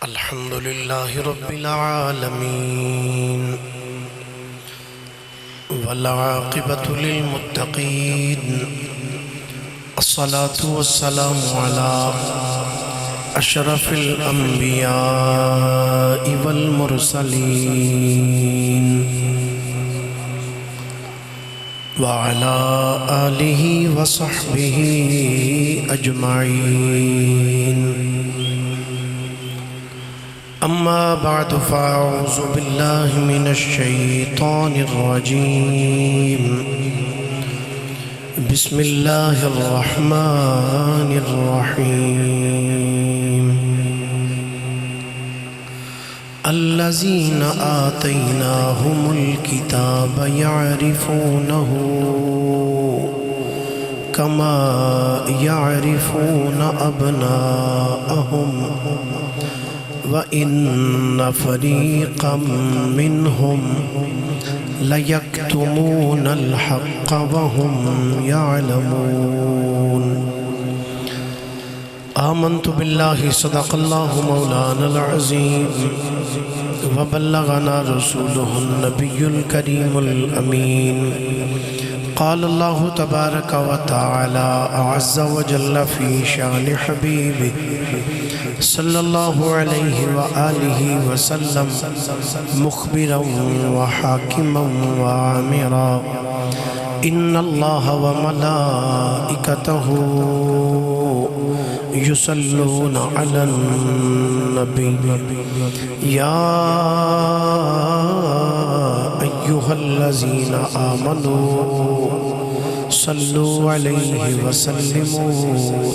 الحمد لله رب العالمين والعاقبة للمتقين الصلاة والسلام على أشرف الأنبياء والمرسلين وعلى آله وصحبه أجمعين. أما بعد فأعوذ بالله من الشيطان الرجيم. بسم الله الرحمن الرحيم. الذين آتيناهم الكتاب يعرفونه كما يعرفون أبناءهم وَإِنَّ فَرِيقًا مِّنْهُمْ لَيَكْتُمُونَ الْحَقَّ وَهُمْ يَعْلَمُونَ. آمنت بالله صدق الله مولانا العظيم وبلغنا رسوله النبي الكريم الأمين. قال الله تبارك وتعالى أعز وجل في شأن حبيبه صلى الله عليه وآله وسلم مخبرا وحاكما وعامرا إن الله وملائكته يصلون على النبي يا أيها الذين آمنوا صلوا عليه وسلموا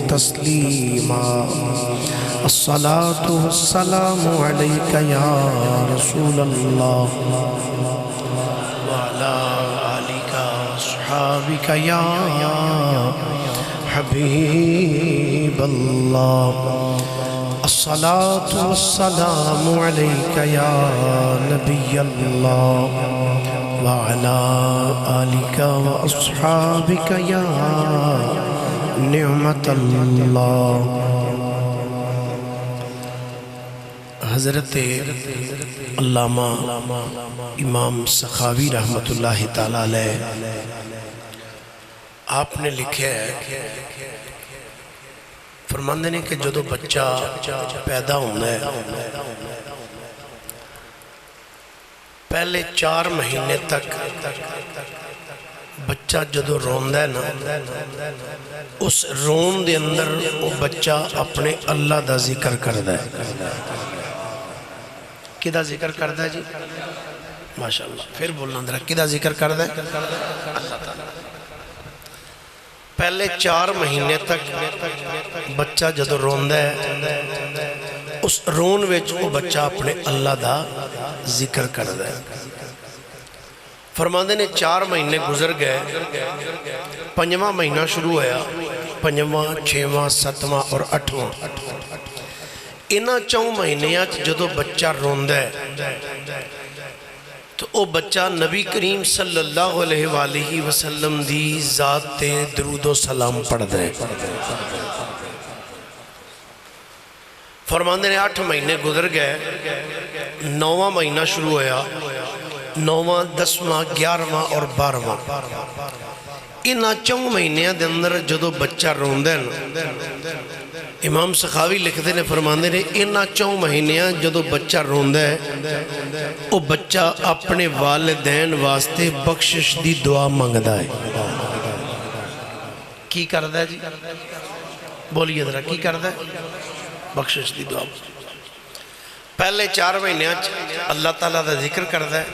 تسليما. الصلاة والسلام عليك يا رسول الله وعلى آلك وأصحابك يا حبيب الله. الصلاة والسلام عليك يا نبي الله وعلى آلك وأصحابك يا نعمة الله. حضرت علامہ امام سخاوی رحمت اللہ تعالیٰ علیہ آپ نے لکھا ہے، فرماندے نے کہ جدو بچہ پیدا ہونا ہے پہلے 4 مہینے تک بچہ جدو روندہ ہے نا، اس رون دے اندر وہ بچہ اپنے اللہ دا ذکر کردہ ہے. کدہ ذکر کردہ ہے جی؟ ماشاءاللہ. پھر بولنا اندرہ کدہ ذکر کردہ ہے؟ اللہ تعالیٰ. پہلے 4 مہینے تک بچہ جدو روندہ ہے اس رون ویچ وہ بچہ اپنے اللہ دا ذکر کردہ ہے. فرماندے نے 4 مہینے گزر گئے، 5واں مہینہ شروع ہویا، 5واں 6واں 7واں اور 8واں. انہاں 4 مہینیاں جدو بچہ روندہ ہے تو وہ بچہ نبی کریم صلی اللہ علیہ وآلہ وسلم دی ذات تے درود و سلام پڑھ دے. فرماندے نے 8 مہینے گزر گئے، 9واں مہینہ شروع ہویا، 9واں 10واں 11واں اور 12واں. انہاں 4 مہینیاں دے اندر جدو بچہ روندہ ہے امام سخاوی لکھتے نے، فرماندے نے انہاں 4 مہینیاں جدو بچہ روندہ ہے وہ بچہ اپنے والدین واسطے بخشش دی دعا مانگدا ہے. کی کردہ ہے جی؟ بولیے ذرا کی کردہ ہے؟ بخشش دی دعا. پہلے 4 مہینے اللہ تعالیٰ دا ذکر کردہ ہے،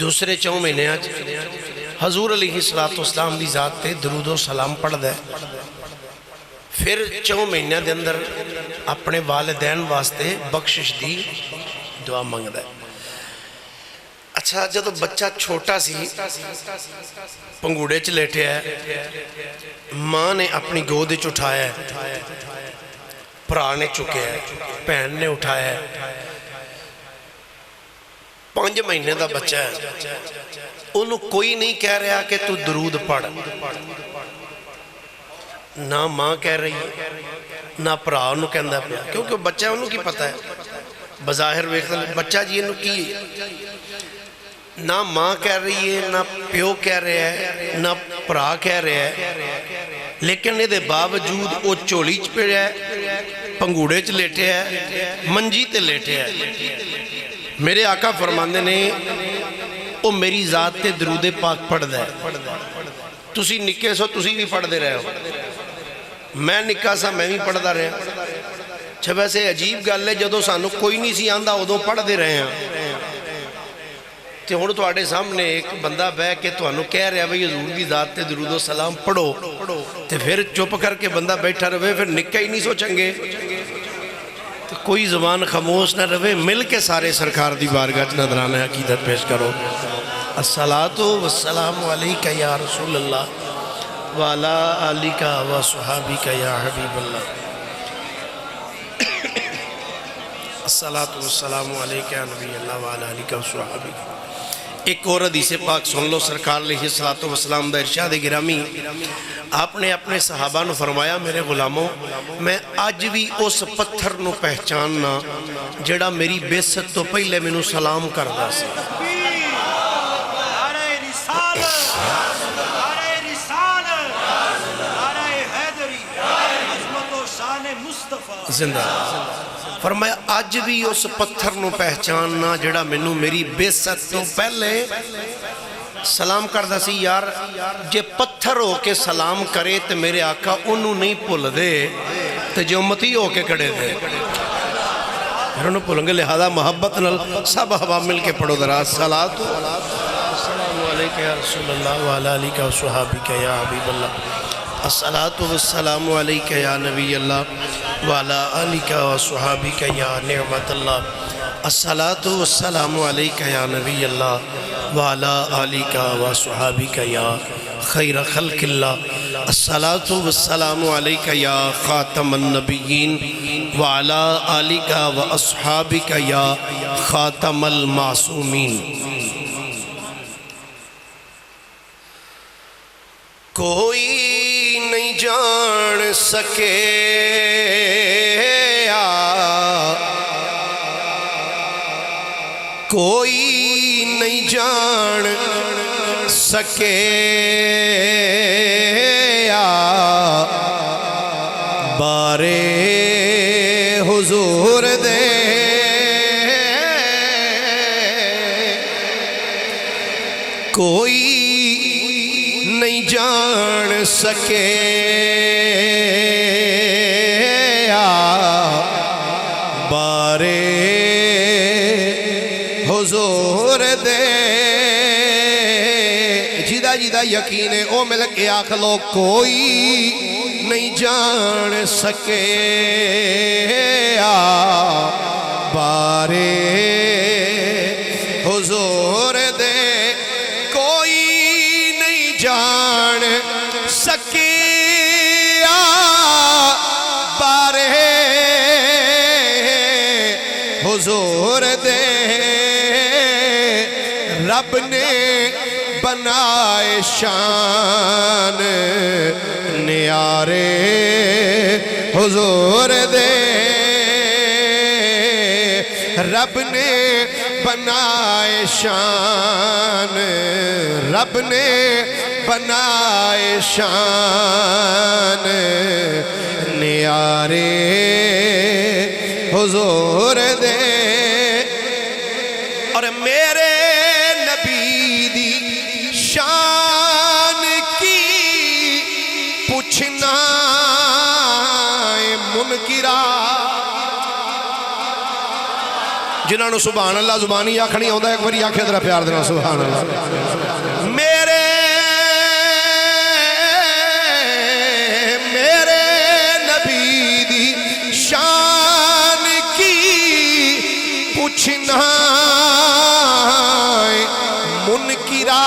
دوسرے 4 مہینے حضور علیہ السلام دی ذات تے درود و سلام پڑھ دے، پھر 4 مہینے دے اندر اپنے والدین واسطے بخشش دی دعا مانگ دے. اچھا جدو بچہ چھوٹا سی پنگوڑے چ لیٹے ہے، ماں نے اپنی گود اٹھایا ہے، بھرا نے چکے ہے، بہن نے اٹھایا ہے. 5 مہینے دا بچہ ہے، انہوں کوئی نہیں کہہ رہا کہ تو درود پڑھ، نہ ماں کہہ رہی ہے نہ بھرا انہوں کہندا پیا، کیونکہ بچہ انہوں کی پتہ ہے بظاہر ویکھدا بچہ جی انہوں کی نہ ماں کہہ رہی ہے نہ پیو کہہ رہا ہے نہ بھرا کہہ رہا ہے، لیکن یہ باوجود وہ چولی چ پڑیا ہے، پنگوڑے چ لیٹیا ہے، منجی تے لیٹیا ہے۔ میرے آقا فرماندے نے وہ میری ذات تے درود پاک پڑھدا ہے، تسی نکے سو تسی بھی پڑھ دے رہے ہو، میں نکا سا میں بھی پڑھ دا رہے ہیں۔ چھے ویسے عجیب گل ہے جدو سانو کوئی نہیں سی آندہ ادو پڑھ دے رہے ہیں، تے ہن تواڈے سامنے ایک بندہ بہ کے تانوں کہہ رہا بھئی حضور دی ذات تے درود و سلام پڑھو، تے پھر چپ کر کے بندہ بیٹھا رہے، پھر نکا ہی نہیں سوچیں گے، تو کوئی زبان خاموش نہ رہے، مل کے سارے سرکار دی بارگاہ نذرانہ عقیدت پیش کرو۔ الصلاۃ والسلام علیکہ یا رسول اللہ وعلی آلکہ وصحابکہ یا حبیب اللہ۔ الصلاۃ والسلام علیکہ یا نبی اللہ وعلی آلکہ وصحابکہ۔ ایک اور حدیث پاک سن لو، سرکار علیہ السلام دا ارشاد گرامی، آپ نے اپنے صحابہ نو فرمایا میرے غلاموں میں آج بھی اس پتھر نو پہچاننا جڑا میری بیست تو پہلے میں نو سلام کردہ سی۔ زندہ فرمایا آج بھی اس پتھر نو پہچاننا جڑا منو میری بیست تو پہلے سلام کردہ سی۔ یار جے پتھر ہو کے سلام کرے تو میرے آقا انہوں نہیں پھول دے تو جو امتی ہو کے کڑے دے، پھر انہوں پھولیں گے، لہذا محبت نل سب حباب مل کے پڑھو دراز۔ السلام علیکہ یا رسول اللہ وعلی آلکہ وصحابکہ یا حبیب اللہ۔ الصلاۃ والسلام علیکہ یا نبی اللہ وعلی آلکہ وصحابکہ یا نعمت اللہ۔ الصلاۃ والسلام علیکہ یا نبی اللہ وعلی آلکہ وصحابکہ یا خیر خلق اللہ۔ الصلاۃ والسلام علیکہ یا خاتم النبیین وعلی آلکہ واصحابکہ یا خاتم المعصومین۔ کوئی نہیں جان سکے کوئی نہیں جان سکے بارے حضور دے، کوئی نہیں جان سکے بارے حضور دے۔ جیدہ جیدہ یقین ہے او مل کے آکھ لو، کوئی نہیں جان سکے بارے حضور دے، کوئی نہیں جان سکے بارے حضور دے۔ رب نے بنائے شان نیارے حضور دے، رب نے بنائے شان، رب نے بنائے شان نیارے حضور دے۔ اور میرے نبی دی شان کی پوچھنا منکرہ، جنہاں نو سبحان اللہ زبانی آکھنی ہوندہ ہے، ایک باری آکھے ذرا پیار دینا سبحان اللہ۔ میرے نبی دی شان کی پوچھنا منکرہ،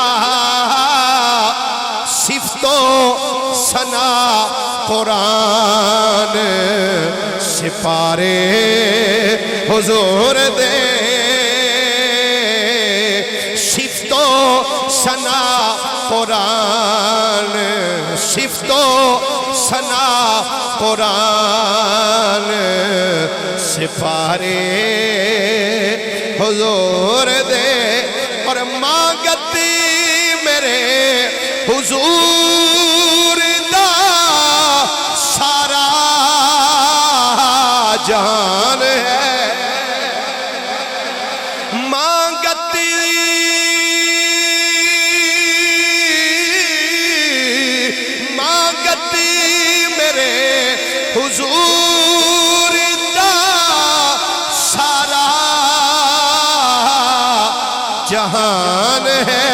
صفت و ثنا قرآن سپارے حضور دے، صفت و ثنا قرآن، صفت و سنا قرآن سپارے حضور دے اور مانگتی میرے حضور دا سارا جہان ہے مانگتی میرے حضور دا سارا جہان ہے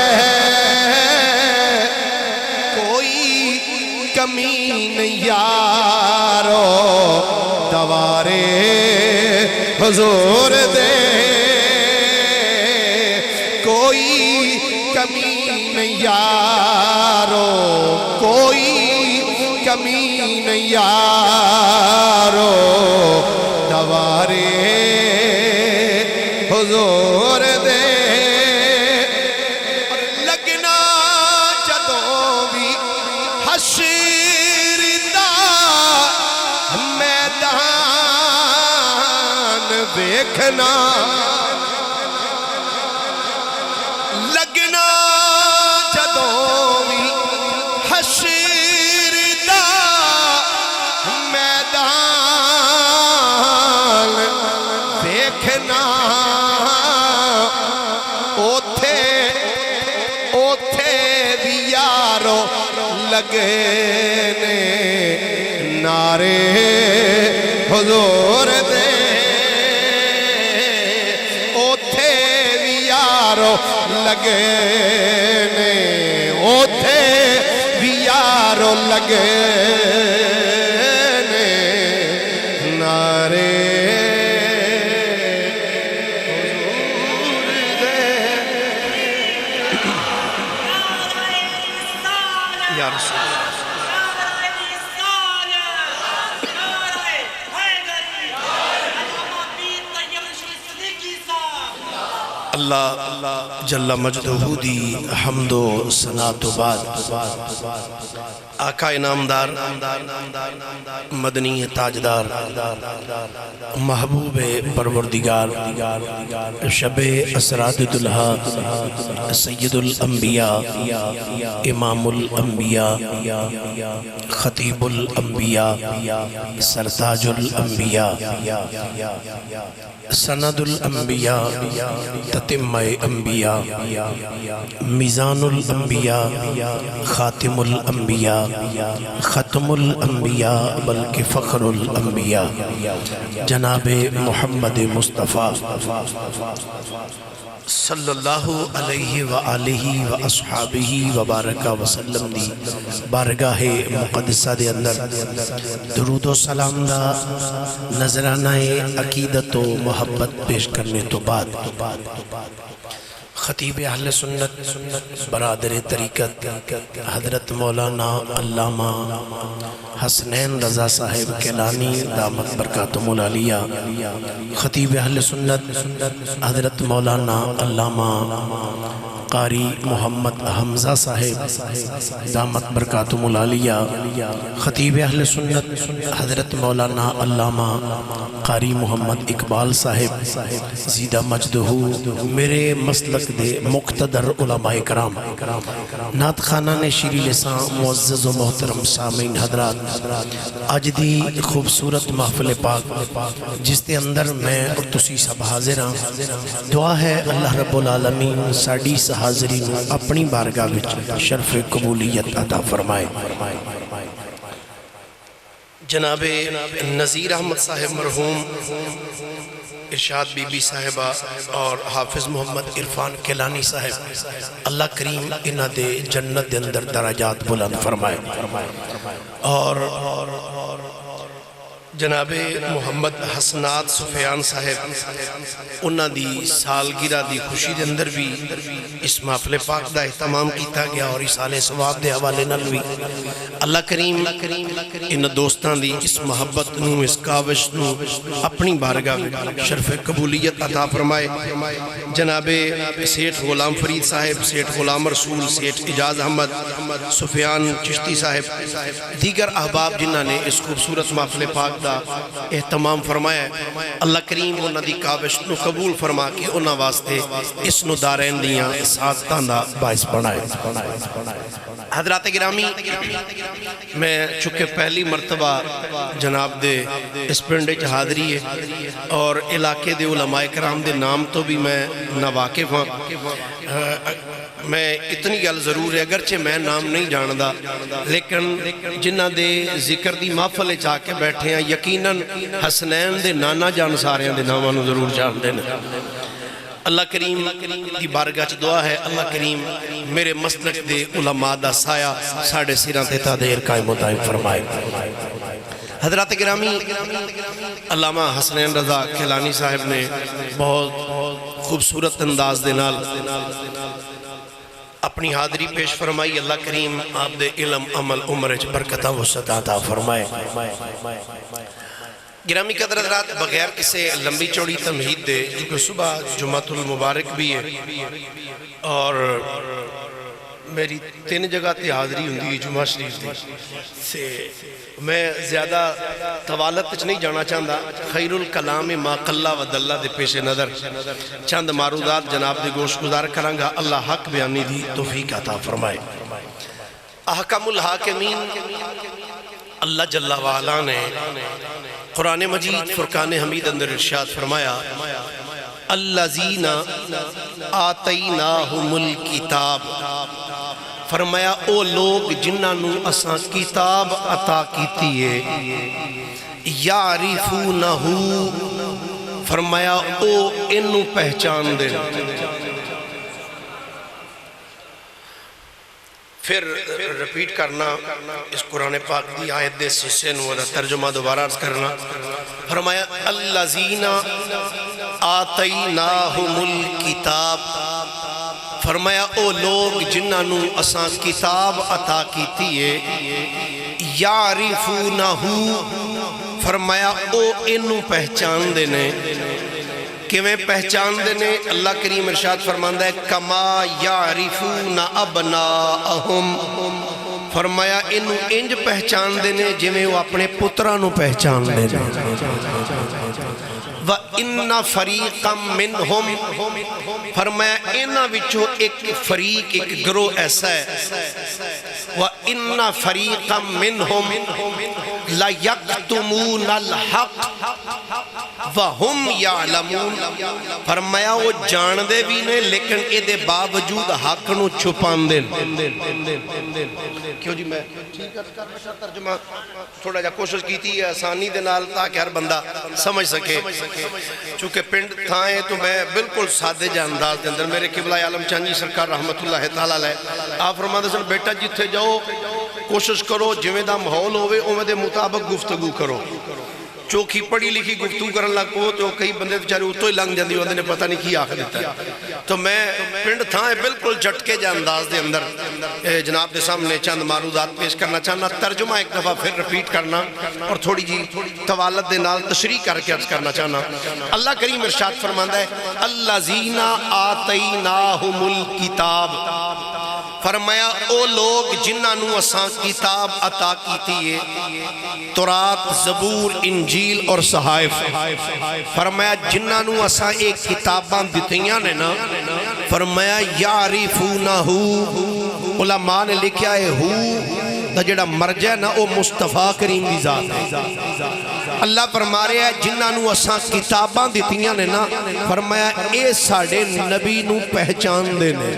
کوئی کمی نہیں یارو دوارے حضور دے کوئی کمی نہیں یارو کوئی کمی نہیں یارو دوارے حضور دے اور لگنا جدوں بھی حشر دا میدان دیکھنا لگنا جدوں بھی حشر دا میدان دیکھنا اوتھے بھی یارو لگے نے نعرے حضور دے اوتھے بھی یارو لگے نے اوتھے بھی یارو لگے نے نعرے یا رسول اللہ جل مجدہ دی حمد و ثنا تو بعد آقا انعامدار مدنی تاجدار محبوب پروردگار شب اسرات دلہا سید الانبیاء امام الانبیاء خطیب الانبیاء سرتاج الانبیاء سند الانبیاء تتمہ انبیاء میزان الانبیاء خاتم الانبیاء ختم الانبیاء بلکہ فخر الانبیاء جناب محمد مصطفیٰ صلی اللہ علیہ وآلہ وآصحابہ وبارکہ وسلم دی بارگاہ مقدسہ دے اندر درود و سلام دا نظرانہ عقیدت و محبت پیش کرنے تو بعد خطیب اہل سنت برادر طریقت حضرت مولانا علامہ حسنین رضا صاحب کیلانی دامت برکاتہم العالیہ خطیب اہل سنت حضرت مولانا علامہ قاری محمد حمزہ صاحب دامت برکاتہم العالیہ خطیب اہل سنت حضرت مولانا علامہ قاری محمد اقبال صاحب زیدہ مجدہ میرے مسلک دے مقتدر علماء کرام نعت خانہ نے شیری لسان معزز و محترم سامعین حضرات آج دی خوبصورت محفل پاک جس دے اندر میں اور تسی سب حاضر ہیں دعا ہے اللہ رب العالمین ساڑی حاضرین اپنی بارگاہ وچ شرف قبولیت عطا فرمائے جناب نذیر احمد صاحب مرحوم ارشاد بی بی صاحبہ اور حافظ محمد عرفان کیلانی صاحب اللہ کریم انہ دے جنت دے اندر درجات بلند فرمائے اور جناب محمد حسنات سفیان صاحب انہاں دی سالگرہ دی خوشی دے اندر بھی اس محفل پاک دا اہتمام کیتا گیا اور رسالے ثواب دے حوالے نال بھی اللہ کریم ان دوستان دی اس محبت نو اس کاوش نو اپنی بارگاہ شرف قبولیت عطا فرمائے۔ جناب سیٹھ غلام فرید صاحب، سیٹھ غلام رسول، سیٹھ اجاز احمد، سفیان چشتی صاحب، دیگر احباب جنہاں نے اس خوبصورت محفل پاک دا اہتمام فرمایا ہے، اللہ کریم انہاں دی کاوش نو قبول فرما کے انہاں واسطے اس نو دارین دیاں سعادتاں دا باعث بنائے۔ حضرات گرامی، میں چونکہ پہلی مرتبہ جناب دے اس پنڈے چ حاضری ہے اور علاقے دے علماء کرام دے نام تو بھی میں ناواقف ہاں، میں اتنی گل ضرور ہے اگرچہ میں نام نہیں جاندا لیکن جنہ دے ذکر دی محفل چاہ کے بیٹھے ہیں یقیناً حسنین دے نانا جان ساریاں دے ناماں نو ضرور جان دے۔ اللہ کریم دی بارگاہ چ دعا ہے اللہ کریم میرے مسلک دے علماء دا سایہ ساڑھے سیران تے تا دیر قائم و دائم فرمائے۔ حضرات گرامی، علامہ حسنین رضا کھیلانی صاحب نے بہت خوبصورت انداز دے نال اپنی حاضری پیش فرمائی۔ اللہ کریم آپ دے علم عمل عمر چ برکتہ وسعت عطا فرمائے۔ گرامی قدر حضرات، بغیر کسے لمبی چوڑی تمہید دے کیونکہ صبح جمعۃ المبارک بھی ہے اور میری 3 جگہ تے حاضری ہوندی جمعہ شریف دی سے میں زیادہ طوالت نہیں جانا چاہتا، خیر الکلام ما قل و دل دے پیش نظر چند معروضات جناب دے گوش گزار کرانگا۔ اللہ حق بیانی دی توفیق عطا فرمائے۔ احکم الحاکمین اللہ جل وعلا نے قرآن مجید فرقان حمید اندر ارشاد فرمایا، الذین آتیناہم الکتاب، فرمایا او لوگ جنہاں نو اساں کتاب عطا کیتی ہے، یعرفونہ، فرمایا او انو پہچان دے۔ پھر رپیٹ کرنا اس قرآن پاک دی آیت دے سسے نو ترجمہ دوبارہ عرض کرنا، فرمایا الذین آتیناہم الکتاب، فرمایا او لوگ جنہاں نو اساں کتاب عطا کیتی ہے، یعرفونہ، فرمایا او انو پہچان دینے۔ کیویں پہچان دینے؟ اللہ کریم ارشاد فرماندہ ہے کما یعرفون ابناءہم، فرمایا انو انج پہچان دینے جویں وہ اپنے پترانو پہچان دینے۔ وَإِنَّ فَرِيقًا مِّنْهُمْ، فرمایا انہاں وچوں ایک فریق، ایک گروہ ایسا ہے، وَإِنَّ فَرِيقًا مِّنْهُمْ لَيَكْتُمُونَ الْحَقَّ وَهُمْ يَعْلَمُونَ، فرمایا وہ جان دے بھی نے لیکن اے دے باوجود حق نو چھپان دے۔ کیوں جی میں ٹھیک ہے ترجمہ تھوڑا جا کوشش کی تھی آسانی دے نال تاکہ ہر بندہ سمجھ سکے، چونکہ پنڈ تھائیں تو میں بالکل سادے جا انداز دے اندر میرے قبلہ عالم چانجی سرکار رحمت اللہ تعالیٰ علیہ آپ فرماتے ہیں بیٹا جتھے جاؤ کوشش کرو جویں دا ماحول ہوئے اویں دے مطابق گفتگو کرو۔ چوکھی پڑھی لکھی گفتگو کرن لگ پو تو کئی بندے بیچارے اتو ہی لنگ جاندی ہوندے نے پتہ نہیں کی آخر دیتا ہے۔ تو میں پنڈ تھائیں بالکل جھٹکے جا انداز دے اندر جناب دے سامنے چند معروضات پیش کرنا چاہنا، ترجمہ ایک دفعہ پھر رپیٹ کرنا اور تھوڑی جی طوالت دے نال تشریح کر کے عرض کرنا چاہنا۔ اللہ کریم ارشاد فرماندہ ہے الذین آتیناہم الکتاب، فرمایا او لوگ جنہاں نو اساں کتاب عطا کیتی ہے، تورات، زبور، انجیل اور صحائف، فرمایا جنہاں نو اساں ایک کتاباں دتیاں نے نا، فرمایا یعرفونہ، علماء نے لکھیا ہے ہو دا جڑا مرجع نا او مصطفیٰ کریم دی ذات ہے۔ اللہ فرما رہے ہیں جنہاں نو اساں کتاباں دتیاں نے نا، فرمایا اے ساڑے نبی نو پہچان دینے،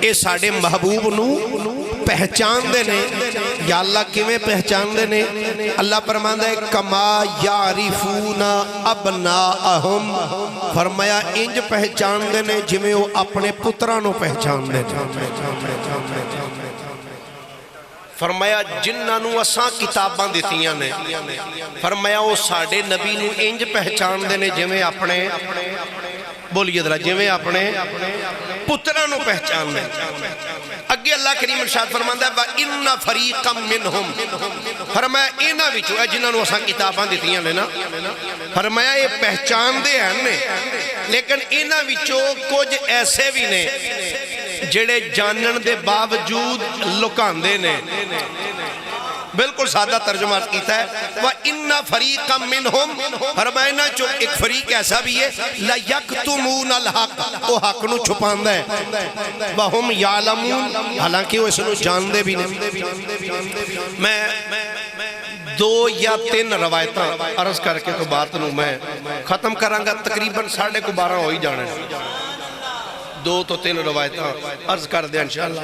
اے ساڑے محبوب نو پہچان دینے۔ یا اللہ کیویں پہچان دینے؟ اللہ فرماندہ ہے کما یعرفون ابناءہم، فرمایا انج پہچان دینے جویں وہ اپنے پترانو پہچان دینے۔ فرمایا جنہاں نو اساں کتاباں دیتیاں نے فرمایا وہ ساڑے نبی نو انج پہچان دے نے جویں اپنے بولیے ذرا جویں اپنے پتراں نو پہچان دے اگے اللہ کریم ارشاد فرماندا ہے وَإِنَّ فَرِيقًا مِّنْهُمْ فرمایا انہاں وچوں اے جنہاں نو اساں کتاباں دتیاں نے نا فرمایا یہ پہچان دے ہیں نے لیکن انہاں وچوں کچھ ایسے بھی نے جڑے جانن دے باوجود لکاندے نے بالکل سادہ ترجمہ کیتا ہے وَإِنَّ فَرِيقًا مِّنْهُمْ فرمائنا جو ایک فریق ایسا بھی ہے لَيَكْتُمُونَ الْحَقَّ وہ حق نو چھپاندہ ہے وَهُمْ يَعْلَمُونَ حالانکہ وہ اس نو جاندے بھی نہیں میں 2 یا 3 روایتاں عرض کر کے تو بات نو میں ختم کرانگا تقریباً 12:30 ہوئی جانے 2 تو 3 روایتاں عرض کر دیں انشاءاللہ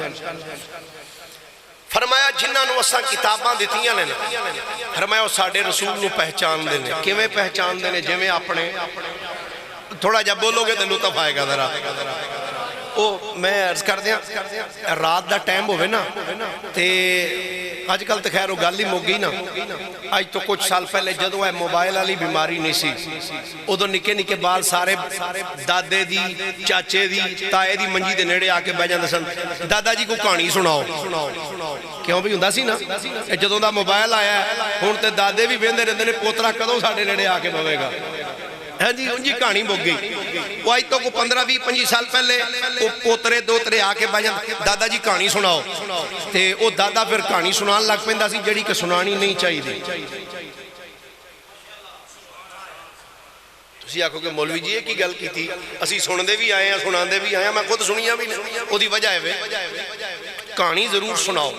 فرمایا جنہاں نو اساں کتاباں دیتیاں نے فرمایا وہ ساڑے رسول نو پہچان دینے کیویں پہچان دینے جویں اپنے تھوڑا جب بولو گے تو لطف آئے گا ذرا میں عرض کر دیا رات دا ٹائم ہوئے نا تے آج کل تو خیر وہ گل ہی مک گئی نا آج تو کچھ سال پہلے جدو ہے موبائل والی بیماری نہیں سی ادو نکے نکے بال سارے دادے دی چاچے دی تائے دی منجی دے نیڑے آ کے بہ جاندے سن دادا جی کو کہانی سناؤ کیوں بھی ہوندا سی نا جدوں دا موبائل آیا ہے ہن تے دادے بھی ویندے رہندے نے پوترا کدوں ساڈے نیڑے آ کے بوے گا ہے جی ان جی کہانی مک گئی وہ آج تو کو 15-20-25 سال پہلے وہ پوترے دوترے آ کے بجن دادا جی کہانی سناؤ تے وہ دادا پھر کہانی سنان لگ پیندا سی جڑی کہ سنانی نہیں چاہیے دی تسی آکھو کہ مولوی جی کی گل کی تھی اسی سندے بھی آئے ہیں سناندے بھی آئے ہیں میں خود سنیا بھی نہیں وہ دی وجہ ہے کہانی ضرور سناؤ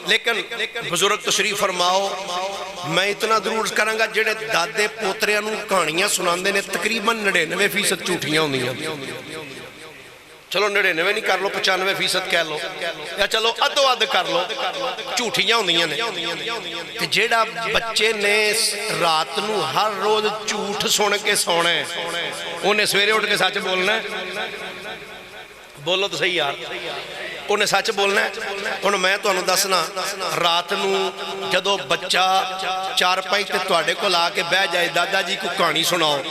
لیکن بزرگ تشریف فرماؤ میں اتنا ضرور کرانگا جڑے دادے پوتریاں نو کہانیاں سناندے نے تقریباً 99% جھوٹیاں ہوندیاں چلو 99 نہیں کر لو 95% کہہ لو یا چلو ادو اد کر لو جھوٹیاں ہوندیاں نے کہ جیڑا بچے نے رات نو ہر روز جھوٹ سن کے سونا ہے انہیں سویرے اٹھ کے سچ بولنا ہے بولو تو صحیح یار انہیں سچ بولنا ہے انہوں میں تو انہوں دسنا رات نو جدو بچہ 4-5 تے توڑے کو لا کے بہ جائے دادا جی کو کہانی سناؤ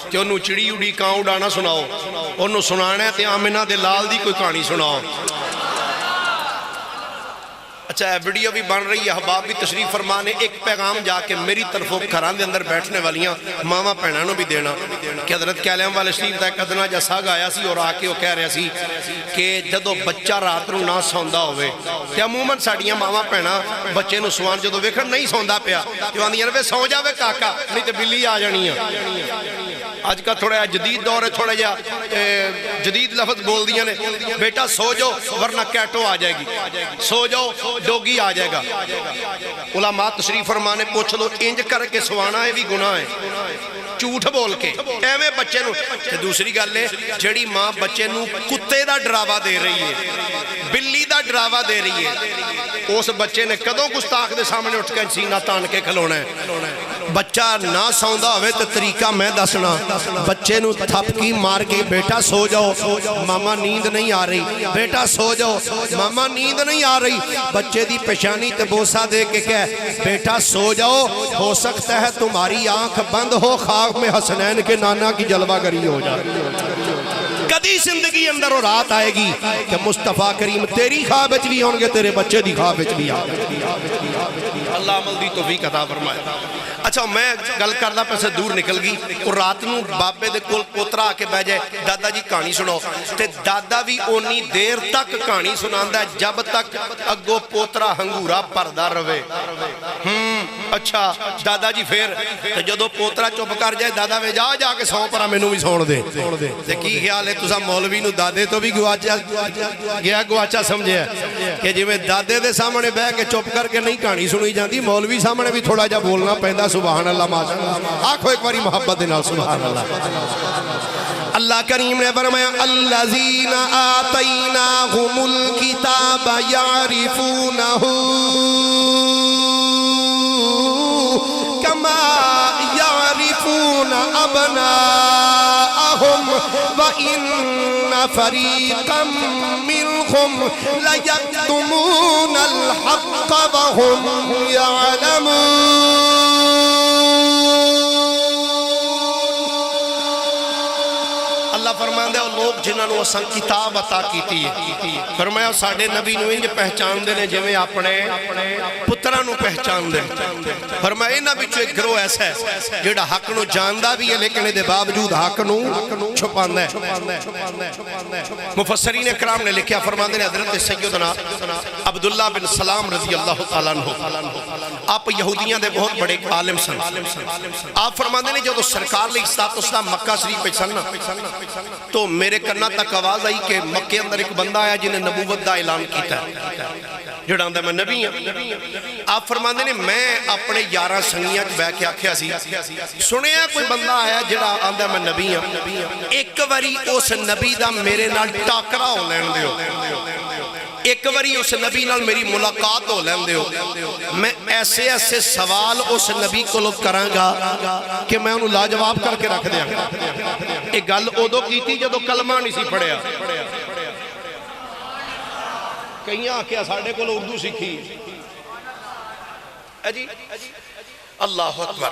کہ انہوں چڑی اڑی کاؤں اڑانا سناؤ انہوں سنانا ہے تے آمنہ دے لال دی کوئی کہانی سناؤ اچھا ہے ویڈیو بھی بن رہی ہے احباب بھی تشریف فرمانے ایک پیغام جا کے میری طرفوں گھران دے اندر بیٹھنے والیاں ماما پہنانوں بھی دینا کہ حضرت کیلیم والے شریف دا قدنہ جا ساگ آیا سی اور آکے وہ کہہ رہے سی کہ جدو بچہ رات نو نہ سوندہ ہوئے کہ عموماً ساڑیاں ماما پہنا بچے نو سوان جدو ویکھن نہیں سوندہ پیا جو آندھی یعنی سو جاوے کاکا نہیں تے بلی آ جانی ہے آج کا تھوڑا جدید دور ہے تھوڑا جا جدید لفظ بول دیا نے بیٹا سو جو ورنہ کیٹو آ جائے گی سو جو ڈوگی آ جائے گا علماء تشریف فرمانے پوچھ لو انج کر کے سوانا ہے بھی گناہ ہے جھوٹ بول کے ایویں بچے نو دوسری گل ہے جڑی ماں بچے نو کتے دا ڈراوا دے رہی ہے بلی دا ڈراوا دے رہی ہے اس بچے نے کدوں گستاخ دے سامنے اٹھ کے سینہ تان کے کھلونا ہے بچہ نہ سوندہ ہوئے تو طریقہ میں دسنا بچے نو تھپکی مار کے بیٹا سو جاؤ ماما نیند نہیں آ رہی بیٹا سو جاؤ ماما نیند نہیں آ رہی بچے دی پیشانی تے بوسہ دے کے کہے بیٹا سو جاؤ ہو سکتا ہے تمہاری آنکھ بند ہو خاک میں حسنین کے نانا کی جلوہ گری ہو جائے کدی زندگی اندر اور رات آئے گی کہ مصطفیٰ کریم تیری خوابچ بھی ہوں گے تیرے بچے دی خوابچ بھی آئے اللہ عمل دی توفیق عطا فرمائے اچھا میں گل کردہ پہ سے دور نکل گئی اور رات نو بابے دے کول پوترا آکے بہ جائے دادا جی کہانی سنو تے دادا بھی اونی دیر تک کہانی سناندہ ہے جب تک اگو پوترا ہنگورا پردہ روے اچھا دادا جی پھر جدو پوترا چپ کر جائے دادا میں جا جا کے سو پرا مینوں بھی سون دے کی خیال ہے تسا مولوی نو دادے تو بھی گواچا سمجھے ہے کہ جی میں دادے دے سامنے بہ کے چپ کر کے نہیں کہانی سنی جاندی مولوی سامنے بھی تھوڑا جا بولنا پہندہ سبحان اللہ ماشاء اللہ آنکھو ایک باری محبت دینا سبحان اللہ اللہ کریم نے فرمایا الذین آتیناہم الکتاب یعرفونہ کما یعرفون ابناءہم كتابهم وإن فريقا منهم ليكتمون الحق وهم يعلمون. اللہ فرماندے وہ لوگ جنہاں نو اساں کتاب عطا کیتی ہے، فرمایا ساڈے نبی نو انج پہچان دے نے جویں اپنے پتراں نو پہچان دے. فرمایا انہاں وچوں ایک گروہ ایسا ہے جڑا حق نو جاندا بھی ہے لیکن دے باوجود حق نو چھپاندا ہے. مفسرین اکرام نے لکھیا، فرماندے نے حضرت سیدنا عبداللہ بن سلام رضی اللہ تعالیٰ عنہ آپ یہودیاں دے بہت بڑے عالم سن. آپ فرماندے نے جدو سرکار علیہ السلام مکہ شریف پہ چلنا تو میرے کرنا تک آواز آئی کہ مکے اندر ایک بندہ آیا جنہیں نبوت دا اعلان کیتا ہے، جڑا اندر میں نبی ہوں. آپ فرماندے نے میں اپنے 11 سنگیاں بہ کے آکھیا سی سنیا کوئی بندہ آیا جڑا اندر میں نبی ہوں، ایک واری اس نبی دا میرے نال ٹاکرا ہو لین دیو، ایک واری اس نبی نال میری ملاقات ہو لین دیو، میں ایسے ایسے سوال اس نبی کو لوگ کریں گا کہ میں انہوں لاجواب کر کے رکھ دیا. ایک گل ادو کی تھی جدو کلمہ نہیں سی پڑھیا. کہیں آکیا ساڑھے کو اردو سیکھی جی اللہ اکبر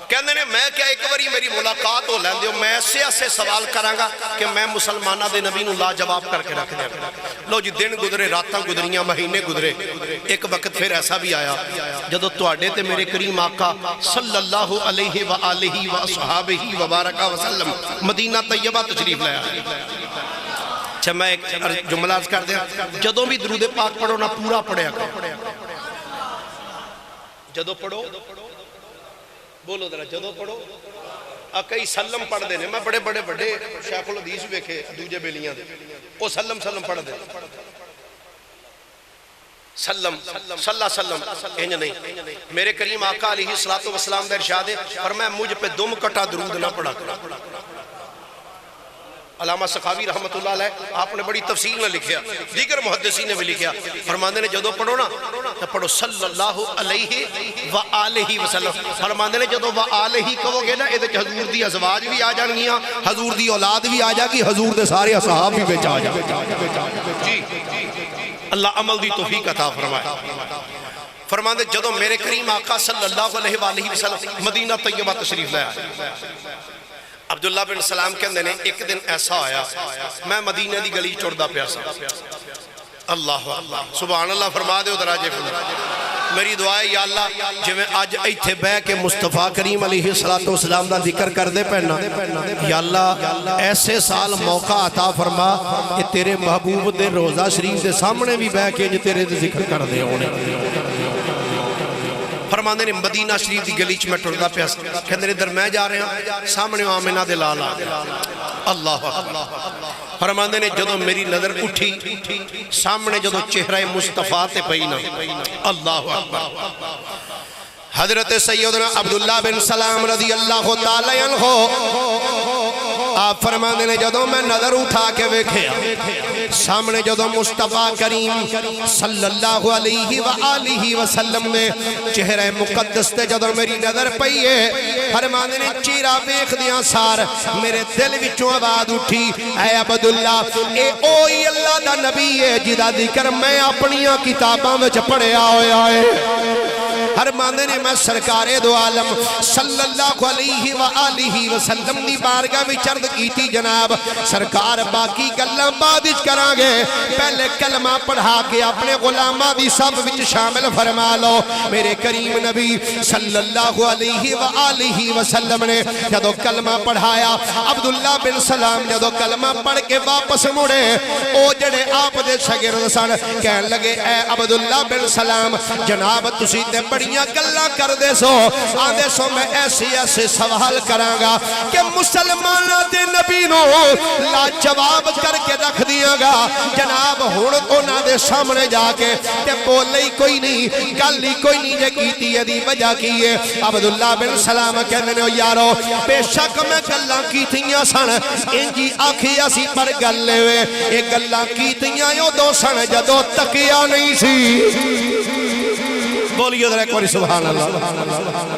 کہنے نے میں کیا ایک باری میری ملاقات ہو لین دیو، میں ایسے ایسے سوال کروں گا کہ میں مسلمانہ دے نبی نو لا جواب کر کے رکھ دیا. لو جی دن گزرے، راتاں گزریاں، مہینے گزرے. ایک وقت پھر ایسا بھی آیا جدو تواڈے تے میرے کریم آقا صلی اللہ علیہ وآلہ وصحابہ وبارک وسلم مدینہ طیبہ تشریف لے آئے. اچھا میں ایک جملہ عرض کر دیا، جدوں بھی درود پاک پڑھو نہ پورا پڑھیا کرو. جدو پڑھو بولو ذرا، جدو پڑھو کئی سلم پڑھ دینے. میں بڑے بڑے بڑے شیخ الحدیث ویکھے دوجے بیلیاں دے وہ سلم پڑھ دے، سلم صلی سلم انج نہیں. میرے کریم آقا علیہ السلام دے ارشاد ہے فرمایا مجھ پہ دم کٹا درود نہ پڑھا کرو. علامہ سخاوی رحمت اللہ علیہ آپ نے بڑی تفصیل میں لکھیا، دیگر محدثین نے بھی لکھیا. فرماندے نے جدو پڑھو نا تو پڑھو صلی اللہ علیہ وآلہ وسلم. فرماندے نے جدو وآلہ کہو گے نا ادھے حضور دی ازواج بھی آ جان گیاں، حضور دی اولاد بھی آ جا گی، حضور دے سارے اصحاب بھی بیچ آ جا گی. اللہ عمل دی توفیق عطا فرمائے. فرماندے جدو میرے کریم آقا صلی اللہ علیہ وآلہ وسلم مدینہ طیبہ تشریف لے آئے. عبداللہ بن سلام کہندے نے ایک دن ایسا آیا میں مدینہ دی گلی چڑھدا پیا سا. اللہ سبحان اللہ فرما دے ادھر آجے. میری دعا ہے یا اللہ جو میں آج ایتھے بے کے مصطفیٰ کریم علیہ السلام دا ذکر کر دے پہنا، یا اللہ ایسے سال موقع عطا فرما کہ تیرے محبوب دے روزہ شریف دے سامنے بھی بے کے تیرے دے ذکر کر دے ہونے. فرماندے نے مدینہ شریف دی گلیچ میں ٹردا پیا کہندے نے در میں جا رہے ہیں سامنے آمنہ دے لال آ گیا. اللہ فرماندے نے جدو میری نظر اٹھی سامنے جدو چہرہ مصطفیٰ تے پئینا. اللہ اکبر. حضرت سیدنا عبداللہ بن سلام رضی اللہ تعالی عنہ آپ فرماندے نے جدو میں نظر اٹھا کے ویکھیا سامنے جدو مصطفیٰ کریم صلی اللہ علیہ وآلہ وسلم نے چہرہ مقدس تے جدو میری نظر پئیے فرماندے نے چیرہ ویکھ دیاں سار میرے دل وچوں آواز اٹھی اے عبداللہ اے اوہی اللہ دا نبی ہے جدا ذکر میں اپنیاں کتاباں وچ پڑھیا ہویا ہے. ہر ماندے نے میں سرکار دو عالم صلی اللہ علیہ وآلہ وسلم دی بارگاہ میں چرد کی تھی جناب سرکار باقی گلہ بادش کران گے پہلے کلمہ پڑھا کے اپنے غلامہ دی سب وچ شامل فرما لو. میرے کریم نبی صلی اللہ علیہ وآلہ وسلم نے جدو کلمہ پڑھایا عبداللہ بن سلام جدو کلمہ پڑھ کے واپس مڑے او جڑے آپ دے شاگرد سن کہن لگے اے عبداللہ بن سلام جناب تسی تے بڑیاں گلاں کر دے سو آدھے سو میں ایسے ایسے سوال کروں گا کہ مسلمانہ دے نبی نو لا جواب کر کے رکھ دیا گا جناب ہون اونا دے سامنے جا کے تے بولے ہی کوئی نہیں گل ہی کوئی نہیں جے کیتی ہے دی وجہ کیے. عبداللہ بن سلام کہنے ہو یارو بے شک میں گلاں کیتیاں سن انجی آکھی اسی پر گل لے ہوئے ایک گلاں کیتیاں یو دو سن جدو تکیا نہیں سی. بولیے ذرا ایک بار سبحان اللہ.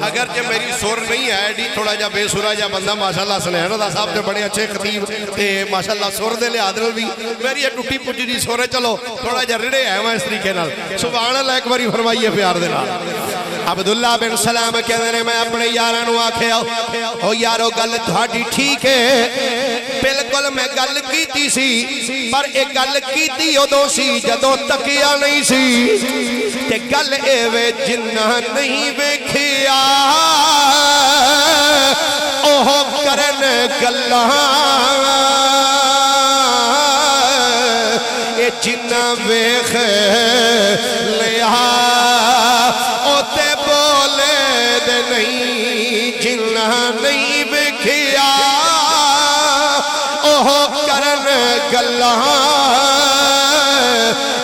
اگرچہ میری سر نہیں ہے ایڈی تھوڑا جا بے سورا جا بندہ ماشاءاللہ سنہر رضا صاحب تے بڑے اچھے خطیب تے ماشاءاللہ سر دے لحاظ نال بھی میری یہ ٹوٹی پجی دی سر ہے. چلو تھوڑا جا رڑے ہے میں اس طریقے نال. سبحان اللہ ایک باری فرمائیے پیار دے نال. عبداللہ بن سلام کہندے نے میں اپنے یاراں نوں آکھیا او یارو گل تہاڈی ٹھیک ہے بالکل میں گل کیتی سی پر ایک گل کیتی ادوں سی جدوں تکیا نہیں سی تے گل اے وے جنہ نہیں ویکھیا اوہ کرن گلاں اے جنہ ویکھ لیا او تے بولے دے نہیں جنہ نہیں ویکھیا اوہ کرن گلاں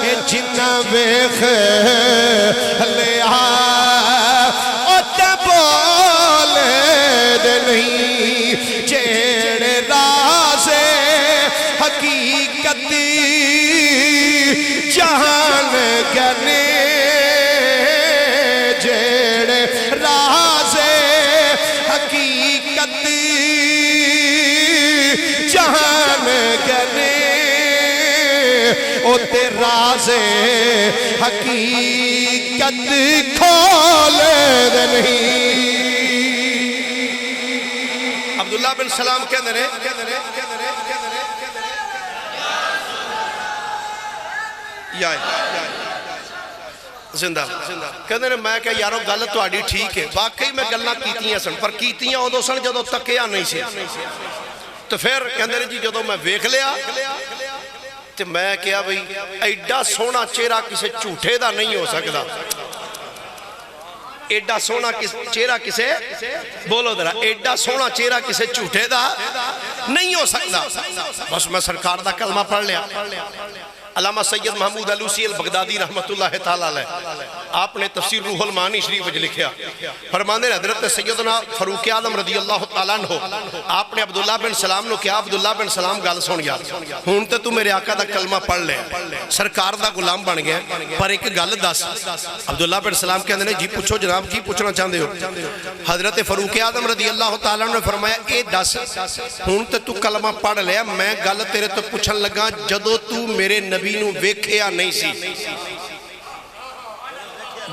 اے جنہ ویکھ لیا او تے بولے دے نہیں جیڑے راز حقیقت جہان گنے جیڑے راز حقیقت جہان گنے او تے راز حقیقت کھول دے نہیں. عبداللہ بن سلام کہندے نے یا زندہ کہندے نے میں کہ یارو گل تہاڈی ٹھیک ہے واقعی میں گلاں کیتیاں سن پر کیتیاں ادوں سن جدوں تکیا نہیں سی. تو پھر کہندے نے جی جدوں میں ویکھ لیا تے میں کہا بھئی ایڈا سونا چہرہ کسے جھوٹے دا نہیں ہو سکدا. ایڈا سونا چہرہ کسے بولو ذرا ایڈا سونا چہرہ کسے جھوٹے دا نہیں ہو سکدا. بس میں سرکار دا کلمہ پڑھ لیا. علامہ سید محمود علوسی البغدادی رحمت اللہ تعالیٰ علیہ آپ نے تفسیر روح المعانی شریف وچ لکھیا فرماندے نے حضرت سیدنا فاروق اعظم رضی اللہ تعالیٰ عنہ آپ نے عبداللہ بن سلام نو کہا عبداللہ بن سلام گل سن یار ہن تے تو میرے آقا دا کلمہ پڑھ لے سرکار دا غلام بن گیا پر ایک گل دس. عبداللہ بن سلام کہندے نے جی پوچھو جناب کی پوچھنا چاہندے ہو. حضرت فاروق اعظم رضی اللہ تعالیٰ عنہ نے فرمایا اے دس ہن تے تو کلمہ پڑھ لیا میں گل تیرے تو پوچھن لگا جدوں تو میرے نبی نو ویکھیا نہیں سی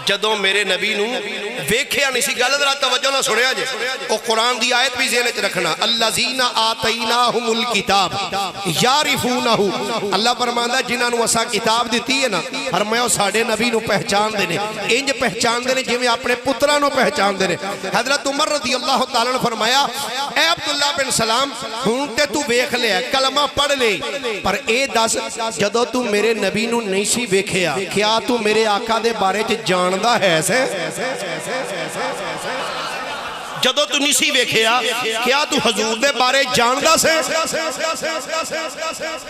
جدوں میرے نبی نو ویکھیا نہیں سی. گل ذرا توجہ نہ سنیا جے او قرآن دی آیت بھی ذہن وچ رکھنا الذین آتیناہم الکتاب یعرفونہ. اللہ فرماندا جنہاں نو اساں کتاب دتی ہے نا فرمایا ساڈے نبی نو پہچان دے نے انج پہچان دے نے جویں اپنے پتراں نو پہچان دے نے. حضرت عمر رضی اللہ تعالیٰ نے فرمایا اے عبداللہ بن سلام ہن تے تو ویکھ لیا کلمہ پڑھ لے پر اے دس جدوں تو میرے نبی نو نہیں سی ویکھیا کیا تو میرے آقا دے بارے چ جاندا ہے سے جدوں تو نہیں سی ویکھیا کیا تو حضور دے بارے جاندا سے.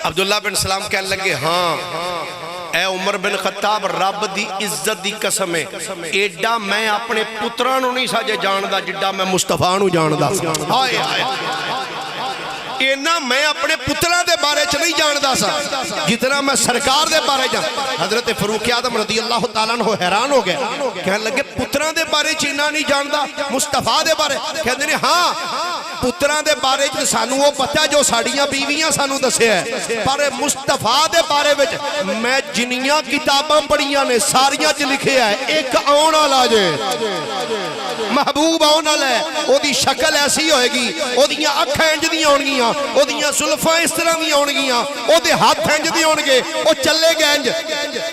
عبداللہ بن سلام کہنے لگے ہاں اے عمر بن خطاب رب دی عزت دی قسم ہے ایڈا میں اپنے پتراں نو نہیں ساجے جاندا جڈا میں مصطفیٰ نو جاندا. ہائے ہائے اینا میں اپنے پتراں دے بارے چ نہیں جاندا سا جتنا میں سرکار دے بارے جان. حضرت فاروق اعظم رضی اللہ تعالیٰ عنہ حیران ہو گئے کہنے لگے پتراں دے بارے چ اینا نہیں جاندا مصطفیٰ دے بارے. کہندے نے ہاں پتراں دے بارے چ سانو وہ پتہ جو ساڈیاں بیویاں سانو دسیا ہے پر مصطفیٰ دے بارے وچ میں جنیاں کتاباں پڑھیاں نے ساریاں چ لکھیا ہے ایک آن والا جے محبوب آن والا ہے او دی شکل ایسی ہوئے گی او دیاں اکھاں انج دیاں ہون گیاں او دیاں زلفاں اس طرح دی ہون گیاں او دے ہاتھ انج دی ہون گے او چلے گے انج.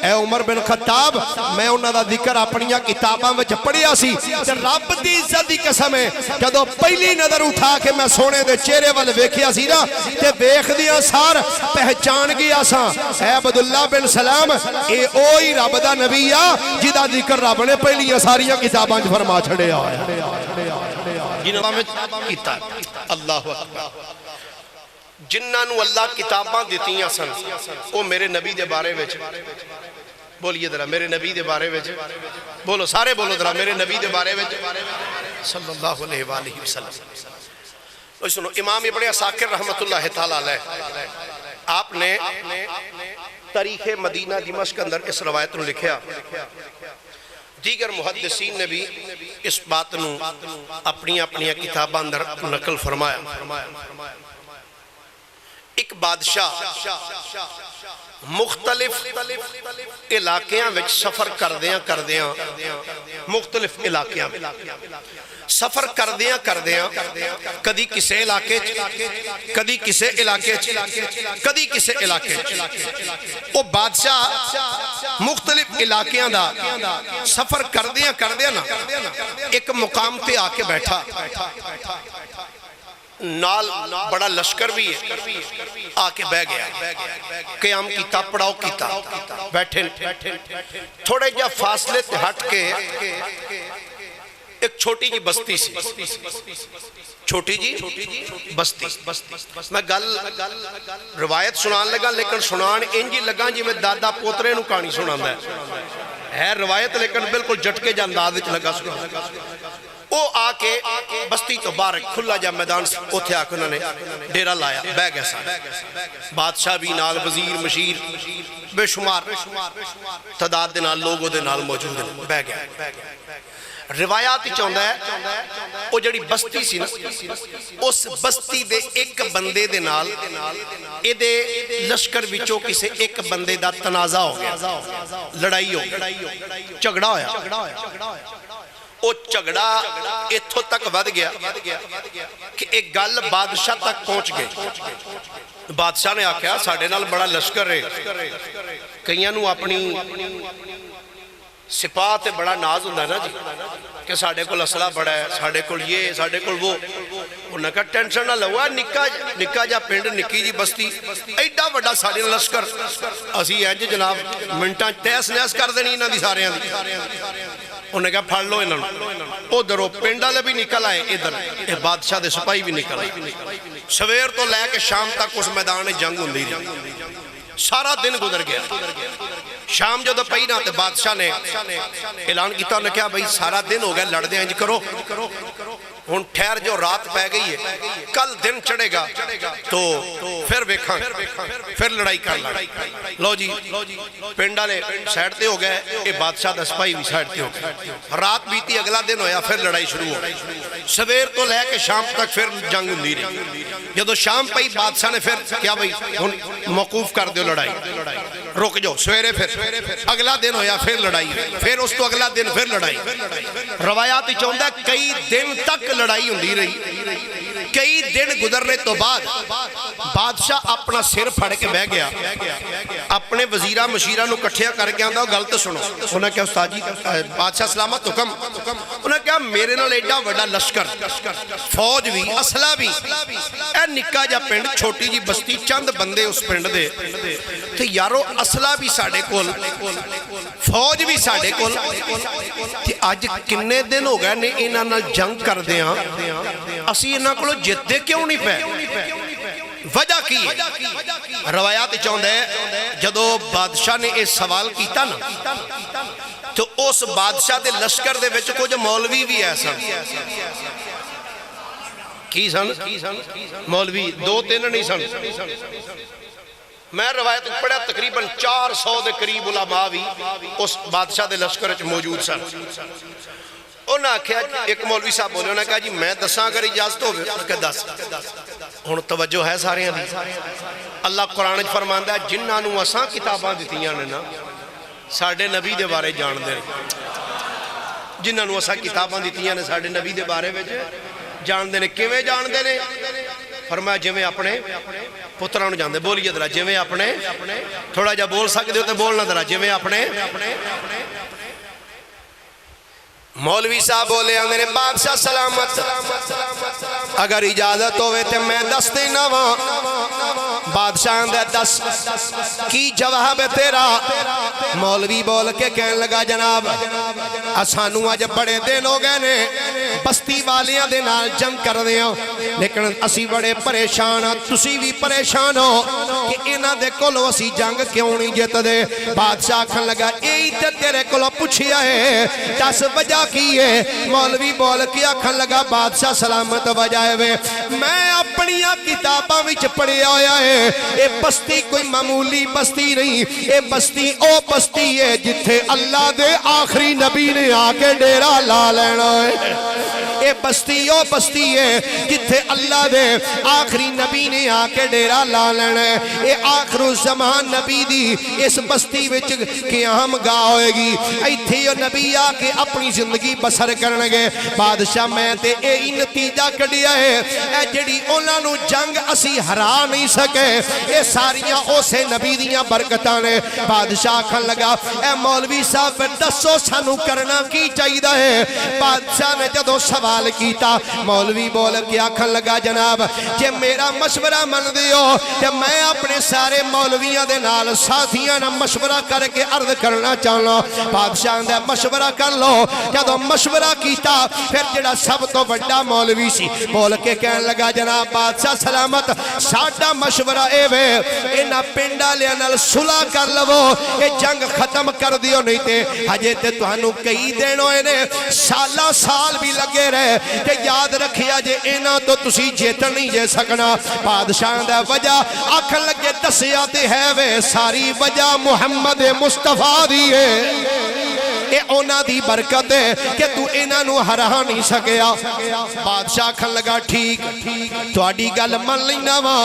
اے عمر بن خطاب میں انہاں دا ذکر اپنیاں کتاباں وچ پڑھیا سی تے رب دی عزت دی قسم ہے جدوں پہلی نظر اٹھا کے میں سونے دے چہرے ول ویکھیا سی نا تے ویکھدیاں سار پہچان گیا سا اے عبداللہ بن سلام اے اوہی رب دا نبی آ جدا ذکر رب نے پہلیاں ساریاں کتاباں وچ فرما چھڑیا ہے جنہاں وچ کیتا اللہ اکبر. جنہاں نو اللہ کتاباں دتیاں سن او میرے نبی دے بارے وچ بولیے ذرا میرے نبی دے بارے وچ بولو سارے بولو ذرا میرے نبی دے بارے وچ صلی اللہ علیہ وآلہ وسلم. سنو امام ابن عساکر رحمت اللہ تعالیٰ علیہ آپ نے تاریخ مدینہ دمشق اندر اس روایت نو لکھیا دیگر محدثین نے بھی اس بات نو اپنی اپنی کتاباں اندر نقل فرمایا۔ ایک بادشاہ مختلف علاقیاں وچ سفر کردیاں مختلف علاقیاں سفر کردیاں کدی کسے علاقے کدی کسے علاقے کدی کسے علاقے وہ بادشاہ مختلف علاقیاں دا سفر کردیاں نا ایک مقام پہ آ کے بیٹھا، نال بڑا لشکر بھی ہے، آ کے بہ گیا، قیام کیتا، پڑاؤ کیتا، بیٹھے تھوڑے جا فاصلے تے ہٹ کے ایک چھوٹی جی بستی سی، چھوٹی جی بستی۔ میں گل روایت سنان لگا، لیکن سنان انجی لگا جی میں دادا پوترے نو کہانی سنان ہے روایت، لیکن بالکل جھٹکے جا انداز وچ لگا سنان۔ وہ آ کے بستی تو باہر کھلا جا میدان سے اوتھے آ کے انہوں نے ڈیرا لایا، بہ گیا سا، بادشاہ بھی نال، وزیر مشیر بے شمار تعداد دے نال لوگوں دے نال موجود ہیں، بہ گیا۔ روایات ہی چاہتا ہے وہ جڑی بستی سی نا، اس بستی دے ایک بندے دے نال اے دے لشکر وچوں کسے ایک بندے دا تنازع ہو گیا، لڑائی ہو گیا، جھگڑا ہویا۔ وہ جھگڑا اتھوں تک ود گیا کہ ایک گل بادشاہ تک پہنچ گئی۔ بادشاہ نے آکھیا ساڑھے نال بڑا لشکر ہے، کئیاں نو اپنی سپاہ تے بڑا ناز ہوندہ ہے نا جی کہ ساڑھے کول اسلحہ بڑا ہے، ساڑھے کول یہ، ساڑھے کول وہ۔ انہوں نے کہا ٹینشن نہ لوا، نکا جا پنڈ، نکی جی بستی، ایڈا وڈا ساڑھے لشکر اسی ہے جی جناب منٹاں تیس نیس کر دینی انہاں دی سارے ہیں۔ انہوں نے کہا پھڑ لو انہوں، او درو پنڈا لے بھی نکل آئے، ادھر بادشاہ دے سپاہی بھی نکل آئے۔ سویر تو لے کے شام تک اس میدان جنگ ہوندی رہی، سارا دن گزر گیا۔ شام جو پئی نہ تے بادشاہ نے اعلان کیتا، انہوں نے کہا بھئی سارا دن ہو گیا لڑ دیں انج کرو، ہن ٹھہر جو رات پہ گئی ہے، کل دن چڑھے گا تو پھر ویکھاں، پھر لڑائی کر لیں۔ لو جی پنڈا لے سائڈ تے ہو گئے، اے بادشاہ دا سپاہی بھی سائڈ تے ہو گئے، رات بیتی اگلا دن ہویا، پھر لڑائی شروع ہو گئی، سویر تو لے کے شام تک پھر جنگ ہوندی رہی۔ جدو شام پئی بادشاہ نے پھر کیا بھئی موقوف کر دیو لڑائی، رک جاؤ، سویرے پھر اگلا دن ہویا، پھر لڑائی، پھر اس تو اگلا دن پھر لڑائی۔ روایات چاہتا ہے کئی دن تک لڑائی ہوندی رہی، کئی دن گزرنے تو بعد بادشاہ اپنا سر پھڑ کے بہ گیا، اپنے وزیرہ مشیرہ نو کٹھیا کر کے آندہ گل تو سنو۔ انہوں نے کہا استاد جی بادشاہ سلامت حکم۔ انہوں نے کہا میرے نال ایڈا وڈا لشکر، فوج بھی، اسلحہ بھی، اے نکا جا پنڈ، چھوٹی جی بستی، چند بندے اس پنڈ دے تے یارو اسلحہ بھی ساڑھے کول، فوج بھی ساڑھے کول، تے آج کنے دن ہو گئے نے انہاں نال جنگ کر دیاں، اسی انہاں کولو جتے کیوں نہیں پے؟ وجہ کی روایات چاہتا ہے جدو بادشاہ نے اس سوال کیتا نا تو اس بادشاہ دے لشکر دے وچ کچھ مولوی بھی ایسا کی سن، مولوی دو تین نہیں سن۔ میں روایت پڑھا تقریباً 400 دے قریب علماء بھی اس بادشاہ دے لشکر وچ موجود سن۔ انہوں نے کہا ایک مولوی صاحب بولے، انہوں نے کہا جی میں دساں اگر اجازت ہو کہ دس۔ ہن توجہ ہے سارے ہیں اللہ قرآن وچ فرماندا ہے جنہاں نو اساں کتاباں دتیاں نے نا ساڈے نبی دے بارے جان دے، جنہاں نو اساں کتاباں دتیاں نے ساڈے نبی دے بارے وچ جان دے نے، کیویں جان دے نے؟ فرمایا جویں اپنے پتراں نو جان دے۔ بولیے ذرا جویں اپنے، تھوڑا جا بول سکدے ہو تے بولنا ذرا، جویں اپنے۔ مولوی صاحب بولے میرے بادشاہ سلامت اگر اجازت ہوئے تے میں دس دینا وہاں۔ بادشاہ دے دس کی جواب ہے تیرا؟ مولوی بول کے کہنے لگا جناب اسانو آج بڑے دن ہو گئے نے بستی والیاں دے نال جنگ کر دیاں، لیکن اسی بڑے پریشان ہاں، تسی بھی پریشان ہو کہ انہاں دے کولو اسی جنگ کیوں نہیں جیت دے۔ بادشاہ کہنے لگا ایہی تے تیرے کولو پوچھیا ہے، دس وجہ کی ہے؟ مولوی بول کے آکھن لگا بادشاہ سلامت وجہ ہے میں اپنی کتاباں وچ پڑھیا ہویا ہے اے بستی کوئی معمولی بستی نہیں، اے بستی او بستی ہے جتھے اللہ دے آخری نبی نے آ کے ڈیرا لا لینا ہے۔ اے بستی او بستی ہے جتھے اللہ دے آخری نبی نے آ کے ڈیرا لا لینا ہے۔ اے آخر الزمان نبی دی اس بستی وچ قیام گاہ ہوئے گی، ایتھے او نبی آ کے اپنی زندگی بسر کرنگے۔ بادشاہ میں تے اے نتیجہ کڈیا ہے، اے جڑی انہاں نو جنگ اسی ہرا نہیں سکے، اے ساریاں اسے نبی دیاں برکتاں نے۔ بادشاہ کھن لگا اے مولوی صاحب پھر دسو سانو کرنا کی چاہیے ہے؟ بادشاہ نے جدو سوال کیتا، مولوی بول کے آکھن لگا جناب جے میرا مشورہ من دیو کہ میں اپنے سارے مولویاں دے نال ساتھیاں نہ مشورہ کر کے عرض کرنا چاہنا۔ بادشاہ نے مشورہ کر لو، جدو مشورہ کیتا پھر جڑا سب تو بڑا مولوی سی بول کے کہن لگا جناب بادشاہ سلامت، ساڈا مشورہ اے وے انہاں پنڈاں لیاں نال صلح کر لو، اے جنگ ختم کر دیو، نہیں تے ہجے تے تہانوں کئی دن ہوئے نے، سالہ سال بھی لگے رہے کہ یاد رکھیا جے انہاں تو تسی جیتن نہیں جے سکنا۔ بادشاہ دا وجہ آکھن لگے دسیا تے ہے وے ساری وجہ محمد مصطفیٰ دی ہے، اے اونا دی برکت ہے کہ تو انہاں نو ہرا نہیں سکیا۔ بادشاہ کھن لگا ٹھیک تواڈی گل من لینا وا،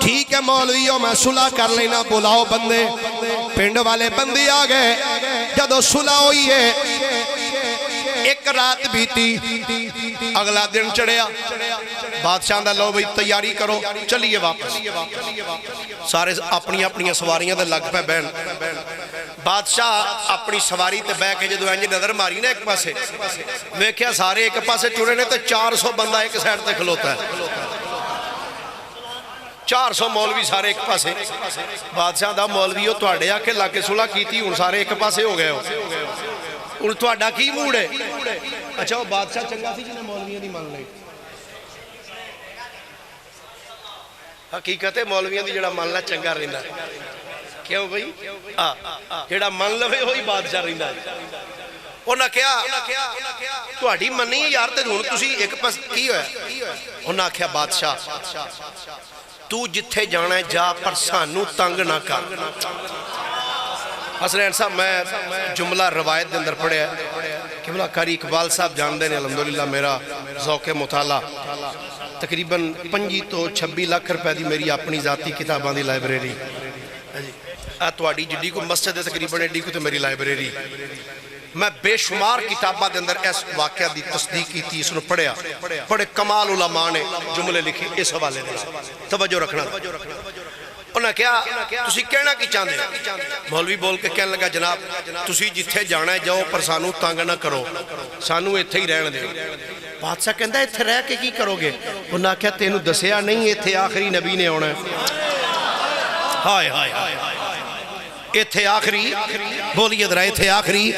ٹھیک ہے مولویوں میں صلح کر لینا، بلاؤ بندے۔ پنڈ والے بندے آ گئے، جدو صلح ہوئی ہے ایک رات بیتی، اگلا دن چڑھیا، بادشاہ دا لو بھئی تیاری کرو چلیے واپس۔ سارے اپنی اپنی سواریاں دے لگ پہ بہن۔ بادشاہ اپنی سواری تے بہ کے جدو انج نظر ماری نا ایک پاسے، ویکھیا سارے ایک پاسے ٹرے نے تے 400 بندہ ایک سائڈ تے کھلوتا ہے، 400 مولوی سارے ایک پاسے۔ بادشاہ دا مولویو تواڈے آ کے لا کے صلح کیتی، ہن سارے ایک پاسے ہو گئے ہو، ہن تواڈا کی موڈ ہے؟ اچھا وہ بادشاہ چنگا سی جنہیں مولویوں دی مان لئی؟ حقیقت ہے مولویوں دی جڑا مان لا چنگا رہندا ہے، کیوں بھئی؟ جڑا مان لوے ہوئی بادشاہ رہندا ہے۔ انہاں کیا تواڈی منی یار تے ہن تسی ایک پاس کی ہویا؟ انہاں کیا بادشاہ تو جتھے جانا ہے جا پر سانو تنگ نہ کر۔ حسنین صاحب میں جملہ روایت دے اندر پڑھے ہے کہ بلا کاری اقبال صاحب جان دے نے الحمدللہ میرا ذوق مطالعہ تقریباً 25 تو 26 لاکھ روپے دی میری اپنی ذاتی کتاباں دی لائبریری، تواڈی جڈی کو مسجد ہے تقریباً ایڈی کو تے میری لائبریری، میں بے شمار کتاباں دے اندر اس واقعہ دی تصدیق کی تھی، اس نے پڑھیا، بڑے کمال علماء نے جملے لکھی اس حوالے دے، توجہ رکھنا۔ انہاں کیا تسی کہنا کی چاہندے؟ مولوی بول کے کہنے لگا جناب تسی جتھے جانا ہے جاؤ پر سانو تنگ نہ کرو، سانو ایتھے ہی رہن دے۔ بادشاہ کہندا ایتھے رہ کے کی کرو گے؟ انہاں کیا تینوں دسیا نہیں ایتھے آخری نبی نے آنا ہے؟ ہائے ہائے ہائے ایتھے آخری بولیے ذرا ایتھے آخری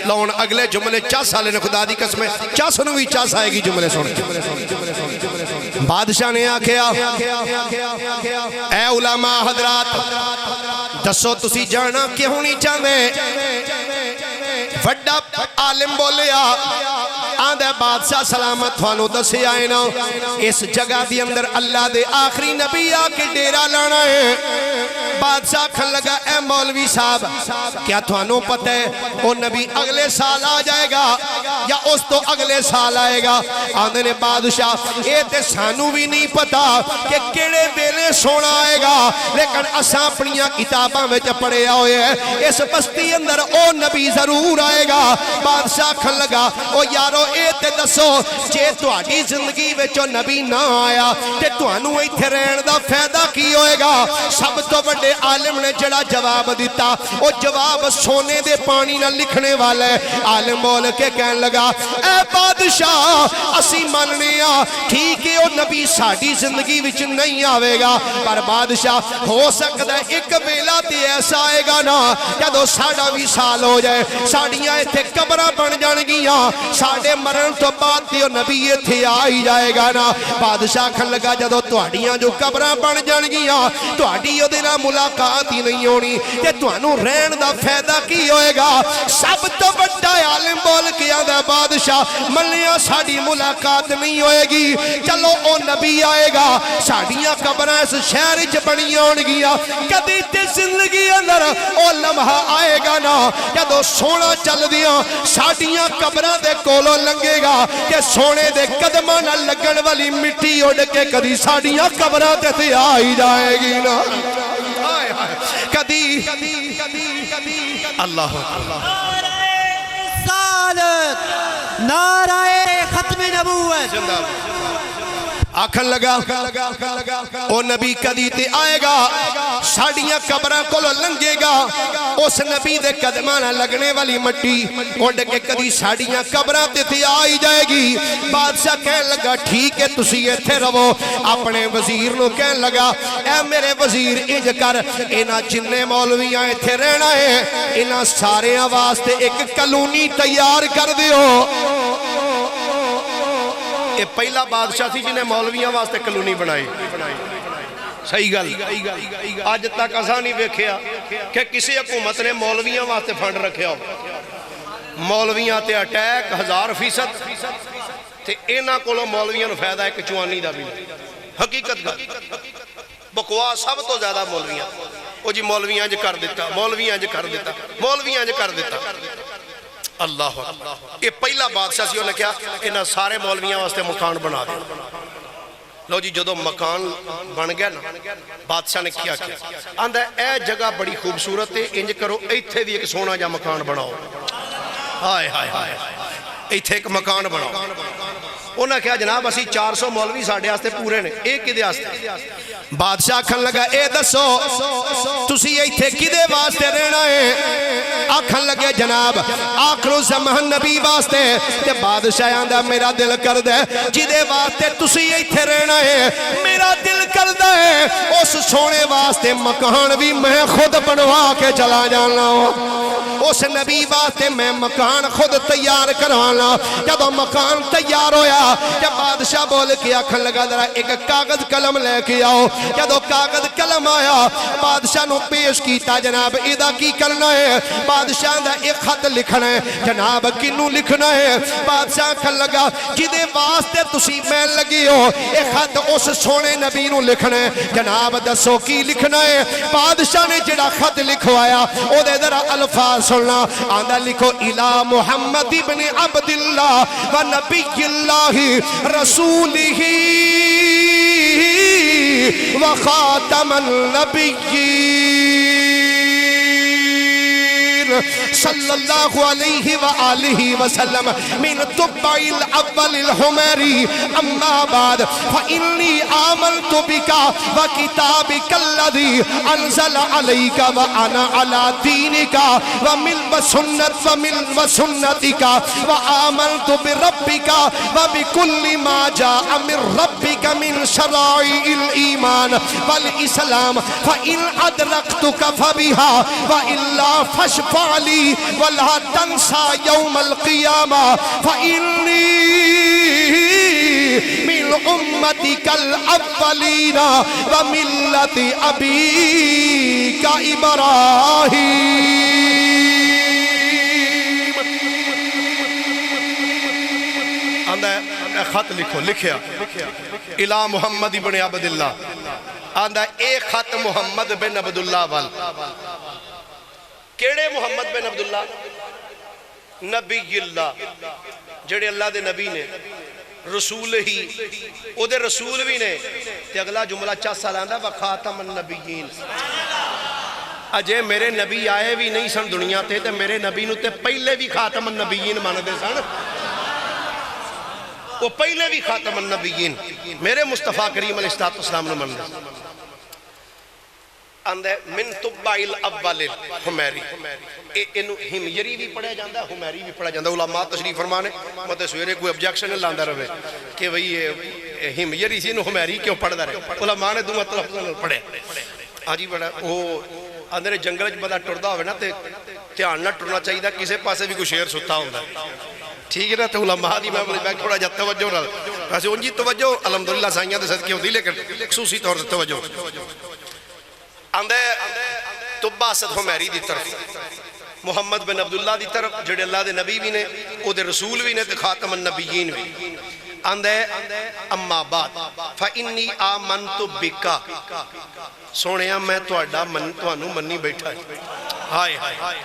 لون اگلے جملے چاس آلے نے خدا دی قسمیں چاس نو بھی چاس آئے گی جملے سن۔ بادشاہ نے آکھیا اے علماء حضرات دسو تسی جانا کیوں نہیں چاہتے؟ وڈا عالم بولیا آندھے بادشاہ سلامت تھوانو دسی آئے نا اس جگہ دی اندر اللہ دے آخری نبی آکے ڈیرا لانا ہے۔ بادشاہ کھن لگا اے مولوی صاحب کیا تھوانو پتہ ہے وہ نبی اگلے سال آ جائے گا یا اس تو اگلے سال آئے گا؟ آندھے نے بادشاہ اے تے سانو بھی نہیں پتا کہ کیڑے بیلے سونا آئے گا، لیکن اساں اپنیاں کتاباں میں پڑھے ہوئے ہیں اس بستی اندر او نبی ضرور آئے گا۔ بادشاہ کھن لگا او یارو اے تے دسو جے تہاڈی زندگی وچ نبی نہ آیا تے تہانوں ایتھے رہن دا فائدہ کی ہوئے گا؟ سب تو بڑے عالم نے جڑا جواب دیتا او جواب سونے دے پانی نہ لکھنے والا ہے۔ عالم بول کے کہنے لگا اے بادشاہ اسی مننیا ٹھیک ہے او نبی ساڈی زندگی وچ نہیں آوے گا، پر بادشاہ ہو سکتا ہے ایک ویلا تے ایسا آئے گا نا جدو ساڈا بھی سال ہو جائے ساڈیاں ایتھے قبراں بن جان گیاں، ساڈے مرن تو بعد تے او نبی ایتھے آ ہی جائے گا نا۔ بادشاہ کھن لگا جدو تہاڈیاں جو قبراں بن جان گیاں تہاڈی او دے نال ملاقات ہی نہیں ہونی تے تہانوں رہن دا فائدہ کی ہوئے گا؟ سب تو بڑا عالم بول کے دا بادشاہ ملیا ساڑی ملاقات نہیں ہوئے گی چلو او نبی آئے گا ساڑیاں قبریں اس شہر چ بنی ہون گیا کدی تے زندگی اندر او لمحہ آئے گا نا جدو سونا چل دیا ساڑیاں قبریں دے کولو لنگے گا کہ سونے دے قدمہ نہ لگن والی مٹی اڑ کے کدی ساڑیاں قبریں تے آئی جائے گی نا کدی اللہ نعرہ رسالت نعرہ ختم نبوت آکھن لگا او نبی کدی تے آئے گا ساڑیاں قبریں کولو لنگے گا اس نبی دے قدمہ نہ لگنے والی مٹی اڑ کے کدی ساڑیاں قبریں تے آئی جائے گی بادشاہ کہن لگا ٹھیک ہے تسی ایتھے رہو اپنے وزیر نو کہن لگا اے میرے وزیر انج کر انہاں جننے مولویاں ایتھے رہنا ہے انہاں سارے واسطے ایک کلونی تیار کر دیو یہ پہلا بادشاہ تھی جنہیں مولویاں واسطے کلونی بنائی صحیح گل آج تک اساں نہیں ویکھیا کہ کسی حکومت نے مولویاں واسطے فنڈ رکھیا ہو مولویاں تے اٹیک 1000% تے انہاں کولوں مولویاں نو فائدہ ایک چوانی دا بھی حقیقت گل بکواس سب تو زیادہ مولویاں او جی مولویاں جو کر دیتا مولویاں جو کر دیتا مولویاں جو کر دیتا اللہ یہ پہلا بادشاہ سی انہوں نے کیا انہاں سارے مولویاں واسطے مکان بنا دیا لو جی جدو مکان بن گیا نا بادشاہ نے کیا آندہ اے جگہ بڑی خوبصورت ہے انج کرو ایتھے بھی ایک سونا جا مکان بناؤ ہائے ہائے ہائے ایتھے ایک مکان بناؤ انہوں نے کہا جناب اسی 400 مولوی ساڑھے آستے پورے نے ایک کدے آستے بادشاہ کھن لگا اے دسو تسی ایتھے کدے واسطے رہنا ہے آکھن لگے جناب آخر زمان نبی واسطے تے بادشاہ آندہ میرا دل کر دے جدے واسطے تسی ایتھے رہنا ہے میرا دل کر دے اس سونے واسطے مکان بھی میں خود بنوا کے چلا جانا ہوں اس نبی واسطے میں مکان خود تیار کروانا جب مکان تیار ہویا جب بادشاہ بول کے آکھن لگا ذرا ایک کاغذ قلم لے کے آؤ جب کاغذ قلم آیا بادشاہ نو پیش کیتا جناب ادا کی کرنا ہے بادشاہ دا ایک خط لکھنا ہے جناب کنو لکھنا ہے بادشاہ کھن لگا جدے واسطے تسی میں لگی ہو ایک خط اس سونے نبی نو لکھنا ہے جناب دسو کی لکھنا ہے بادشاہ نے جڑا خط لکھوایا او دے ذرا الفاظ سننا آندہ لکھو الہ محمد ابن عبداللہ و نبی اللہ رسولہ و خاتم النبیین صلی اللہ علیہ وآلہ وسلم من تبع الاول الحمیری اما بعد فإنی آمنت بکا وکتابک الذی انزل علیک وانا علی دینکا ومن وسنتکا وآمنت بربکا وبکل ما جاء من ربک من شرائع الایمان والاسلام فإن ادرکتک فبها وإلا فاشفع لي ولا تنسى يوم القيامة فإني من أمتك الأولين وملة أبيك إبراهيم آندہ خط لکھو لکھیا الہ محمد بن عبداللہ آندہ ایک خط محمد بن عبداللہ وال کیڑے محمد بن عبداللہ نبی اللہ جڑے اللہ دے نبی نے رسول ہی او دے رسول بھی نے تے اگلا جملہ چاسا لاندہ وخاتم النبیین اجے میرے نبی آئے بھی نہیں سن دنیا تے تے میرے نبی نو تے پہلے بھی خاتم النبیین مانا دے سن وہ پہلے بھی خاتم النبیین میرے مصطفیٰ کریم علیہ السلام نے مانا دے اندھے من تبع الاول الحمیری انہوں ہمیری بھی پڑھا جاندہ ہمیری بھی پڑھا جاندہ علماء تشریف فرمانے مطلب سویرے کوئی ابجیکشن لاندہ رہے کہ وہی ہمیری سی انہوں ہمیری کیوں پڑھ دا رہے علماء نے دو مطلب پڑھے آجی بڑا وہ اندر جنگل بڑا ٹردہ ہوئے نا تیان نہ ٹرنا چاہیے دا کسے پاسے بھی کوئی شیر ستا ہوندہ ٹھیک ہے نا تو علماء دی میں تھوڑا جا توجہ رہا ویسے ان جی توجہ الحمدللہ سائیاں دے صدقے ہوتی لیکن خصوصی طور سے توجہ اندھے تبا صد ہمیری دی طرف محمد بن عبداللہ دی طرف جڑے اللہ دے نبی بھی نے او دے رسول بھی نے تے خاتم النبیین بھی آندے اما بعد فإنی آمنت بکا سونیا میں تانوں منی بیٹھا ہائے ہائے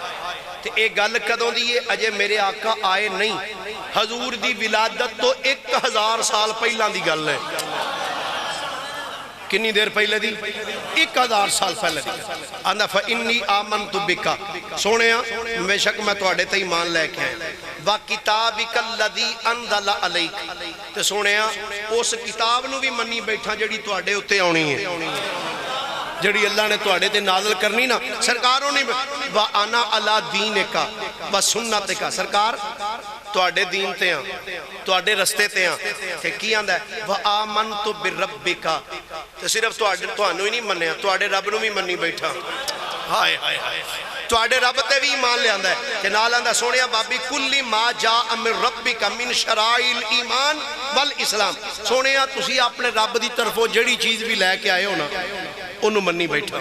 تے اے گل کدوں دی ہے اجے میرے آقا آئے نہیں حضور دی ولادت تو 1000 سال پہلاں دی گل ہے کنی دیر پہلے دی 1000 سال پہلے دی آندہ فإنی آمنت بکا سونیا بے شک میں تواڈے تے ایمان لے کے آیا وَكِتَابِكَ الَّذِي أَنزَلَ عَلَيْكَ تے سونیا اس کتاب نو بھی منی بیٹھا جڑی تواڈے اُتے آنی ہے جڑی اللہ نے تواڈے تے نازل کرنی نا سرکاروں نے وَأَنَا عَلَى دِينِكَ وَسُنَّتِكَ سرکار تواڈے دین تے ہاں تواڈے رستے تے ہاں تے کی آندا ہے وَآمَنْتُ بِرَبِّكَ تے صرف تانوں ہی نہیں منیا تواڈے رب نو بھی منی بیٹھا ہائے ہائے ہائے تواڈے رب تے بھی ایمان لے آندا ہے کہ نال آندا سونیا بابی کلی ما جاء من ربک من شرائع الایمان والاسلام سونیا تسی اپنے رب دی طرفوں جڑی چیز بھی لے کے آئے ہو نا انہوں منی بیٹھا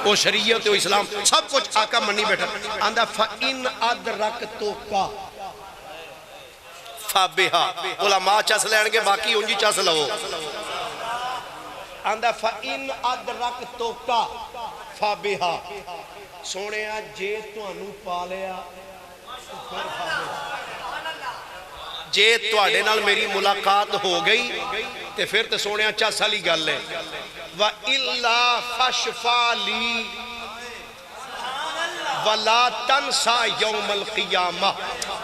وہ شریعت و اسلام سب کچھ آقا منی بیٹھا آندہ فَإِنْ أَدْرَكْتُكَ فَبِهَا علماء چس لین گے باقی انجی چس لو آندہ فَإِنْ أَدْرَكْتُكَ فَبِهَا سونے جے تو انو پالیا جے تو آڑے نال میری ملاقات ہو گئی تے پھر تے سونے چس علی گل ہے وَإِلَّا فَشْفَى لِي وَلَا تَنْسَى يَوْمَ الْقِيَامَةِ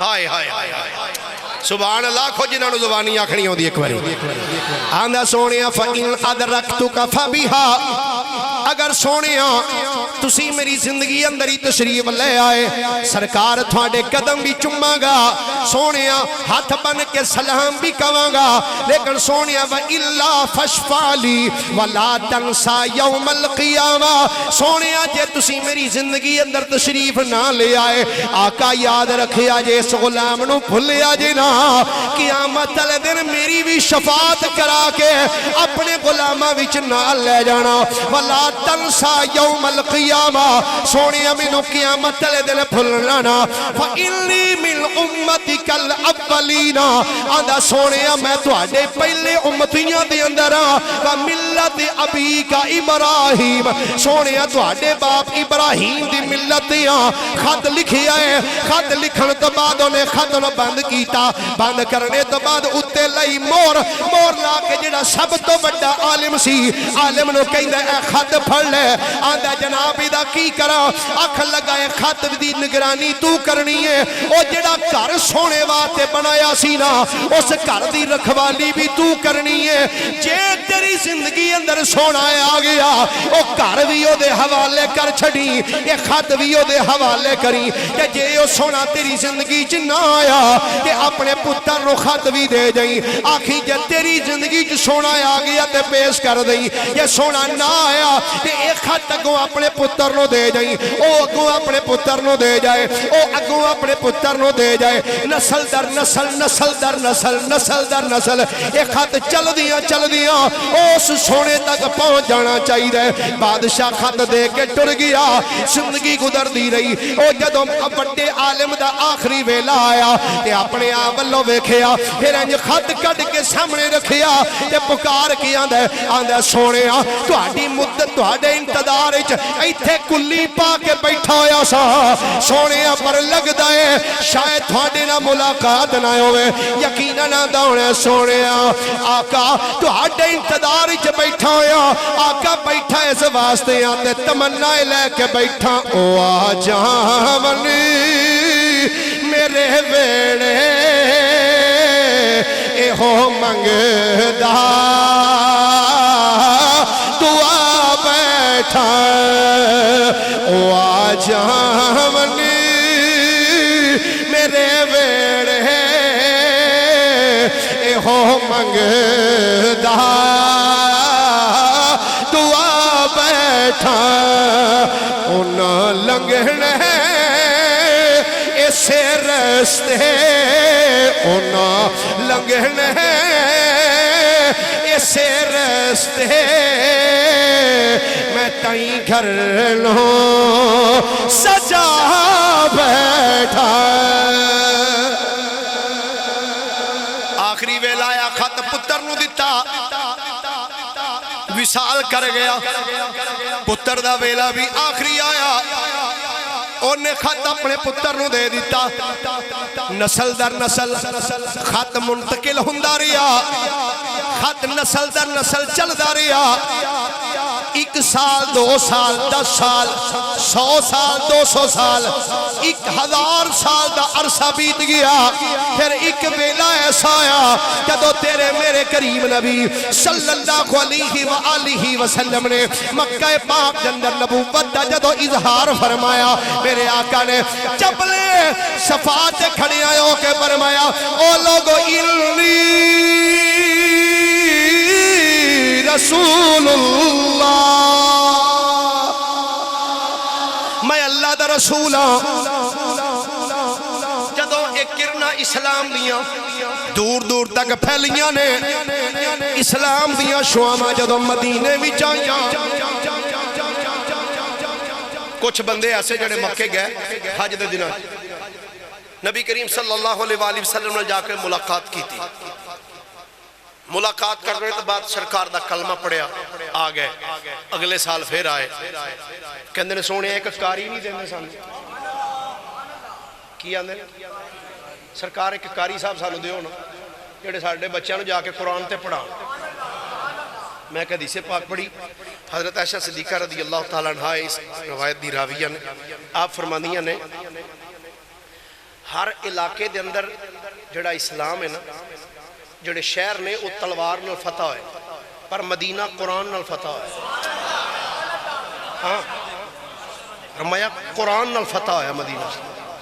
ہائے ہائے ہائے سبحان اللہ کھو جنہوں نے زبانی آکھنی ہوں دی ایک باری آندہ سونیا فَإِنْ أَدْرَكْتُكَ فَبِهَا اگر سونیا تسی میری زندگی اندری تشریف لے آئے سرکار تھوڑے قدم بھی چمّا گا سونیا ہاتھ بن کے سلام بھی کہاں گا لیکن سونیا وَإِلَّا فَشْفَالِي وَلَا تَنْسَى يَوْمَ الْقِيَامَةِ سونیا جے تسی میری زندگی اندر تشریف نہ لے آئے آقا یاد رکھیا جے اس غلام نو بھلیا جے نا قیامت علی دن میری بھی شفاعت کرا کے اپنے غلامہ وچ نہ لے جانا وَلَا تَنْسَى يَوْمَ الْقِيَامَةِ سونیا منو قیامت علی دن بھلنا فَإِنِّي مِنْ أُمَّتِكَ الْأَوَّلِينَ آندہ سونیا میں تو آڈے پہلے امتیاں دے اندر وَمِلَّتِ أَبِيكَ إِبْرَاهِيمَ سونیا تو آڈے باپ ابراہیم دی ملتیاں خط لکھی آئے خط لکھن تو بعد انہیں خط نو بند کیتا بند کرنے تو بعد اتے لئی مور لا کے جڑا سب تو بڑا عالم سی عالم نو کہیں دے اے خط پڑھ لے آندہ جناب دا کی کرا اکھ لگائے خط دی نگرانی تو کرنی ہے او جڑا گھر سونے واتے بنایا سی نا اس گھر دی رکھوالی بھی تو کرنی ہے جے تیری زندگی اندر سونا آ گیا او گھر بھی او دے حوالے کر چھڑی یہ خط بھی او دے حوالے کری کہ جے او سونا تیری زندگی چ نہ آیا کہ اپنے پتر نو خط بھی دے جائیں آخی جے تیری زندگی چ سونا آ گیا تے پیش کر دیں یہ سونا نہ آیا کہ ایک خط اگوں اپنے پتر نو دے جائیں او اگوں اپنے پتر نو دے جائے او اگوں اپنے پتر نو دے جائے نسل در نسل نسل در نسل نسل در نسل ایک خط چل دیاں اس سونے تک پہنچ جانا چاہیے بادشاہ خط دے کے ٹر گیا زندگی گزر دی رہی او جدوں بڑے عالم دا آخری ویلا آیا تے اپنے آولو ویکھیا پھر انج خط کٹ کے سامنے رکھیا تے پکار کی آندہ سونیا تہاڈی مدت تہاڈے انتظار وچ ایتھے کلی پا کے بیٹھا ہویا سا سونیا پر لگدا ہے شاید تہاڈے نال ملاقات نہ ہوے یقیناً آندا ہونا سونیا آقا تہاڈے انتظار وچ بیٹھا ہویا آقا بیٹھا اس واسطے آندے تمنا لے کے بیٹھا او آ جاونی میرے ویڑے اے ہو منگدا دعا بیٹھا او آ جاونی میرے ویڑے اے ہو منگدا دعا بیٹھا انہاں لنگھنے اسے رستے انہاں لنگھنے اسے رستے میں تائیں گھر لوں سجا بیٹھا پتر نو دیتا وصال کر گیا پتر دا ویلا بھی آخری آیا انہیں خط اپنے پتر نو دے دیتا نسل در نسل خط منتقل ہوندا رہیا خط نسل در نسل چلدا رہیا 1 سال 2 سال 10 سال 100 سال 200 سال 1000 سال دا عرصہ بیت گیا پھر ایک ویلا ایسا آیا جدو تیرے میرے کریم نبی صلی اللہ علیہ وآلہ وسلم نے مکہ پاک جندر نبوت دا جدو اظہار فرمایا میرے آقا نے جبلے صفات کھڑی آئیوں کے فرمایا او لوگو انی رسول اللہ میں اللہ دا رسول ہوں جدو ایک کرنا اسلام دیاں دور دور تک پھیلیاں نے اسلام دیاں شواما جدو مدینے میں چاہیاں کچھ بندے ایسے جڑے مکے گئے حج دے دنوں نبی کریم صلی اللہ علیہ وآلہ وسلم نے جا کے ملاقات کی تھی ملاقات کرنے کے بعد سرکار دا کلمہ پڑھیا آ گئے اگلے سال پھر آئے کہندے نے سونے ایک کاری نہیں دینے سامنے کی آندے سرکار ایک کاری صاحب سانو دیو نا جڑے ساڑھے بچیاں نو جا کے قرآن تے پڑھا میں کہ حدیث پاک پڑھی حضرت عائشہ صدیقہ رضی اللہ تعالیٰ عنہ اس روایت دی راویہ نے آپ فرمانیاں نے ہر علاقے دے اندر جڑا اسلام ہے نا جڑے شہر نے وہ تلوار نال فتح ہوئے پر مدینہ قرآن نال فتح ہوئے ہاں فرمایا قرآن نال فتح ہویا مدینہ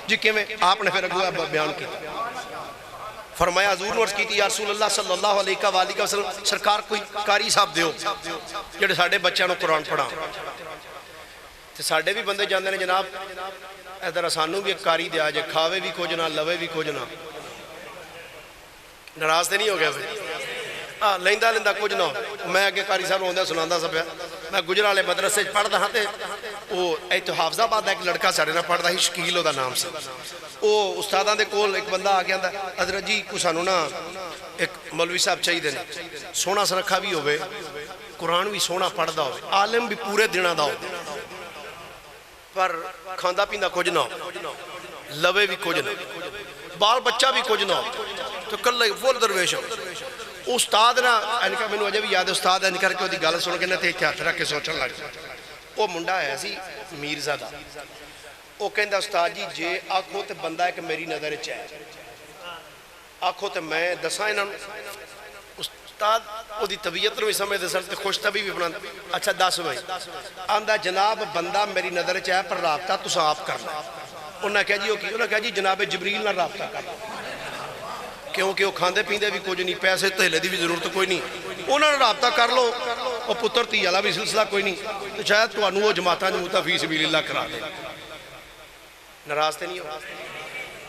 جی کہ میں آپ نے پھر اگلا بیان کی فرمایا حضور نورس کی تھی یا رسول اللہ صلی اللہ علیہ وآلہ وسلم سرکار کوئی کاری صاحب دیو جڑے ساڑھے بچیاں نو قرآن پڑھا ساڑھے بھی بندے جاندے نے جناب ادھر سانو بھی ایک کاری دیا جائے کھاوے بھی کچھ نہ لوے بھی کچھ نہ ناراض تے نہیں ہو گیا پھر لیندہ لیندہ کچھ نہ میں اگے کاری صاحب ہوندہ سناندہ سب ہے میں گجرالے مدرسے پڑھدا ہاں تے وہ ایتو حافظ آباد ایک لڑکا ساڑھے نہ پڑھدا ہی شکیل دا نام سے وہ استاداں دے کول ایک بندہ آ گیا تھا حضرت جی کو سانو نا ایک مولوی صاحب چاہیے دے سونا سرکھا بھی ہوئے قرآن بھی سونا پڑھدا ہوئے عالم بھی پورے دنہ دا ہوئے پر کھاندہ پیندہ کچھ نہ ہو لوے بھی کچھ نہ بال بچہ بھی کچھ نہ ہو تو کل فول درویش ہو استاد نا انکا میں نے وجہ بھی یاد ہے استاد انکر کے دی گالہ سن کے نہ تھے اتحاد رکھ کے سوچن لگ وہ منڈا ہے ایسی میرزادہ وہ کہندہ استاد جی جے آنکھوں تے بندہ ہے کہ میری نظر چاہے آنکھوں تے میں دسائیں نا استاد وہ دی طبیعت رو سمجھ دے سر تے خوش طبی بھی بنا اچھا 10 بھائی آندہ جناب بندہ میری نظر چاہے پر رابطہ تو صاحب کرنا انہوں نے کہا جی جناب جبریل نہ رابطہ کرنا کیونکہ وہ کھاندے پیندے بھی کچھ نہیں پیسے تہلے دی بھی ضرورت کوئی نہیں انہوں نے رابطہ کر لو وہ پتر تی والا بھی سلسلہ کوئی نہیں تو شاید تو انہوں وہ جماعتاں جموتہ فی سبیل اللہ کرا دے ناراض تے نہیں ہو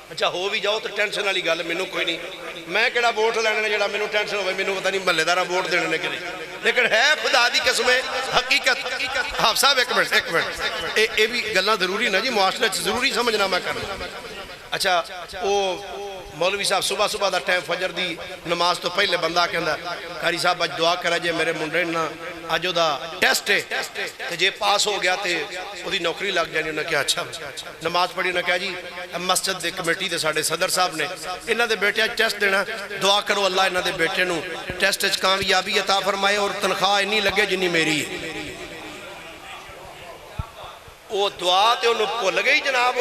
اچھا ہو بھی جاؤ تو ٹینشن والی گل مینوں کوئی نہیں میں کہڑا ووٹ لینے جڑا مینوں ٹینشن ہوئے مینوں پتہ نہیں محلے دارا ووٹ دینے کے لیے لیکن ہے خدا دی قسم حقیقت حافظ صاحب ایک منٹ یہ بھی گلاں ضروری نا جی معاشرے ضروری سمجھنا میں کرنا اچھا وہ مولوی صاحب صبح صبح دا ٹائم فجر دی نماز تو پہلے بندہ کہندا کاری صاحب اج دعا کرا جے میرے منڈے نا اج دا ٹیسٹ ہے تے جے پاس ہو گیا تے اودی نوکری لگ جانی انہاں کہا اچھا نماز پڑھی انہاں کہا جی مسجد دے کمیٹی دے ساڈے صدر صاحب نے انہاں دے بیٹے ٹیسٹ دینا دعا کرو اللہ انہاں دے بیٹے نو ٹیسٹ وچ کامیابی عطا فرمائے اور تنخواہ اتنی لگے جنی میری ہے وہ دعا تے انہوں بھول گئی جناب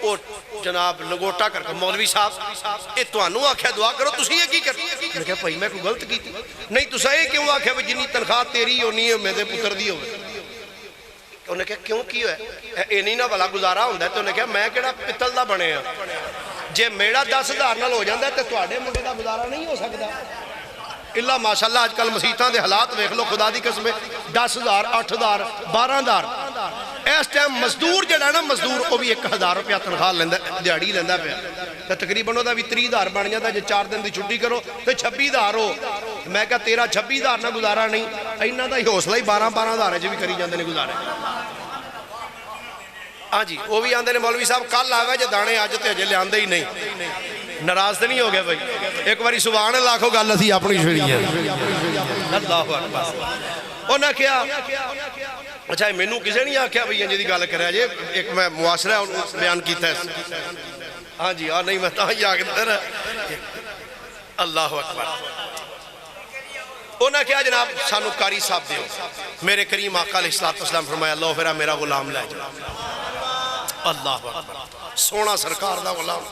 وہ جناب لگوٹا کر کے مولوی صاحب اے توانوں آکھیا دعا کرو تسی یہ کی کرتے میں کہا بھائی میں کوئی غلط کی تھی نہیں تسا یہ کیوں آکھیا بھی جنی تنخواہ تیری ہونی ہے میرے پتر دی ہوئے انہوں نے کہا کیوں کی ہوئے اے نہیں نہ بھلا گزارا ہوندہ ہے تو انہوں نے کہا میں کہڑا پتل دا بنے ہیں جے میرا 10,000 نال ہو جاندہ ہے تو تواڈے منڈے دا گزارا نہیں ہو سکتا اللہ ماشاءاللہ آج کل مسیحتاں دے حالات ویکھ لو خدا دی قسم 10,000 8,000 12,000 اس ٹائم مزدور جڑا نا مزدور وہ بھی 1,000 روپیہ تنخواہ لیندہ دیہڑی لیندہ پہ تقریباً وہ بھی 30,000 بن جاتا جے 4 دن دی چھٹی کرو تو 26,000 ہو میں کہا تیرا 26,000 نہ گزارا نہیں اینہ دا ہی حوصلہ ہی 12,000 جو بھی کری جاندے نے گزارے ہاں جی وہ بھی آندے نے مولوی صاحب کل آگا جے دانے آج تے اجے لے آندے ہی نہیں ناراض تو نہیں ہو گیا بھائی؟ ایک باری سبحان اللہ آکھو گل اسی اپنی چھڑی ہے اللہ اکبر انہاں کیا اچھا مینوں کسے نہیں آکھیا بھئی انج دی گل کریا جے ایک میں معاشرہ بیان کیتا ہے ہاں جی نہیں میں تاں ہی آکھدا اللہ اکبر انہاں کیا جناب سانو قاری صاحب دیو میرے کریم آقا علیہ السلام فرمایا اللہ پھر میرا غلام لے جا اللہ اکبر سونا سرکار دا غلام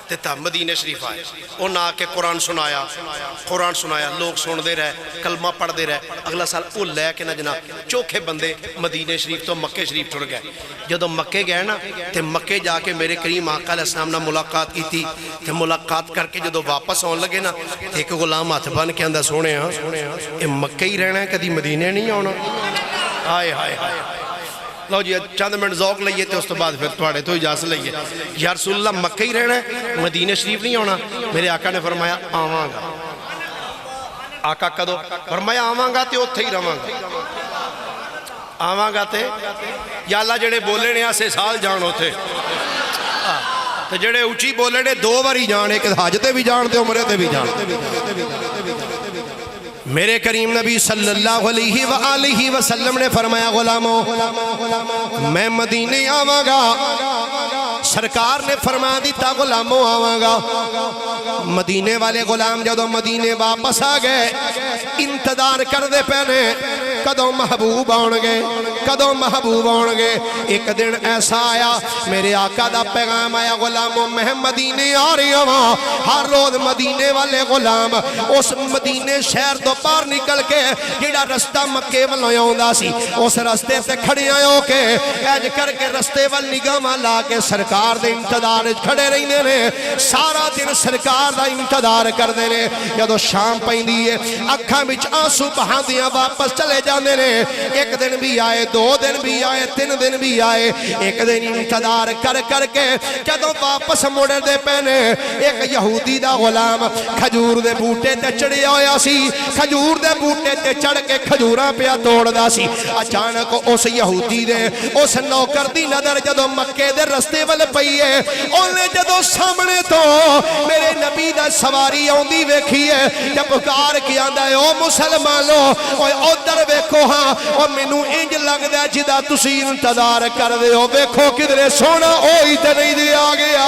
تے مدینہ شریف آئے انہاں آ کے قرآن سنایا لوگ سن دے رہے کلمہ پڑھ دے رہے اگلا سال وہ لے کے نہ جناب چوکھے بندے مدینہ شریف تو مکہ شریف ٹر گئے جدو مکے گئے نا تے مکے جا کے میرے کریم آقا علیہ السلام نے ملاقات کی تھی تے ملاقات کر کے جدو واپس آن لگے نا ایک غلام ہاتھ بن کے اندر سونے ہاں اے مکہ ہی رہنا ہے کدی مدینہ نہیں آنا ہائے ہائے ہائے لو جی چند منٹ ذوق لئیے تھے اس تو بعد پھر تھوڑے تو اجازت لئیے یا رسول اللہ مکہ ہی رہنا ہے مدینہ شریف نہیں ہونا میرے آقا نے فرمایا آواں گا آقا کدو فرمایا آواں گا تے اتھے ہی رواں گا آواں گا تے یا اللہ جڑے بولے نے آسے سال جانو تھے تے جڑے اچھی بولے نے 2 باری جانے کہ حاجتے بھی جانتے عمرے تے بھی جانتے میرے کریم نبی صلی اللہ علیہ وآلہ وسلم نے فرمایا غلاموں میں مدینے آواں گا سرکار نے فرما دیتا غلاموں آواں گا مدینے والے غلام جدو مدینے واپس آ گئے انتظار کر دے پہنے کدوں محبوب آن گے ایک دن ایسا آیا میرے آقا دا پیغام آیا غلاموں میں مدینے آ رہی ہوں ہر روز مدینے والے غلام اس مدینے شہر دو پار نکل کے جڑا رستہ مکے والوں آوندا سی اس رستے تے کھڑے ہو کے اج کر کے رستے وال نگاہ لا کے سرکار دے انتظار کھڑے رہندے نے سارا دن سرکار دا انتظار کردے نے جدوں شام پیندی ہے اکھاں وچ آنسو بہاندیاں واپس چلے جاندے نے ایک دن بھی آئے 2 دن بھی آئے 3 دن بھی آئے ایک دن انتظار کر کے جدوں واپس مڑ دے پینے ایک یہودی دا غلام کھجور دے بوٹے تے چڑھیا ہویا سی کھجور دے بوٹے تے چڑھ کے کھجوراں پیا توڑدا سی اچانک اس یہودی دے اس نوکر دی نظر جدوں مکے دے رستے ول پئی ہے اونے جدوں سامنے تو میرے نبی دا سواری اوندی ویکھی ہے تے پکار کے آندا ہے او مسلمانو اوے ادھر ویکھو ہاں او مینوں انج لگدا ہے جدا تسی انتظار کردے ہو ویکھو کدھر سونا اوہی تے نہیں دے آ گیا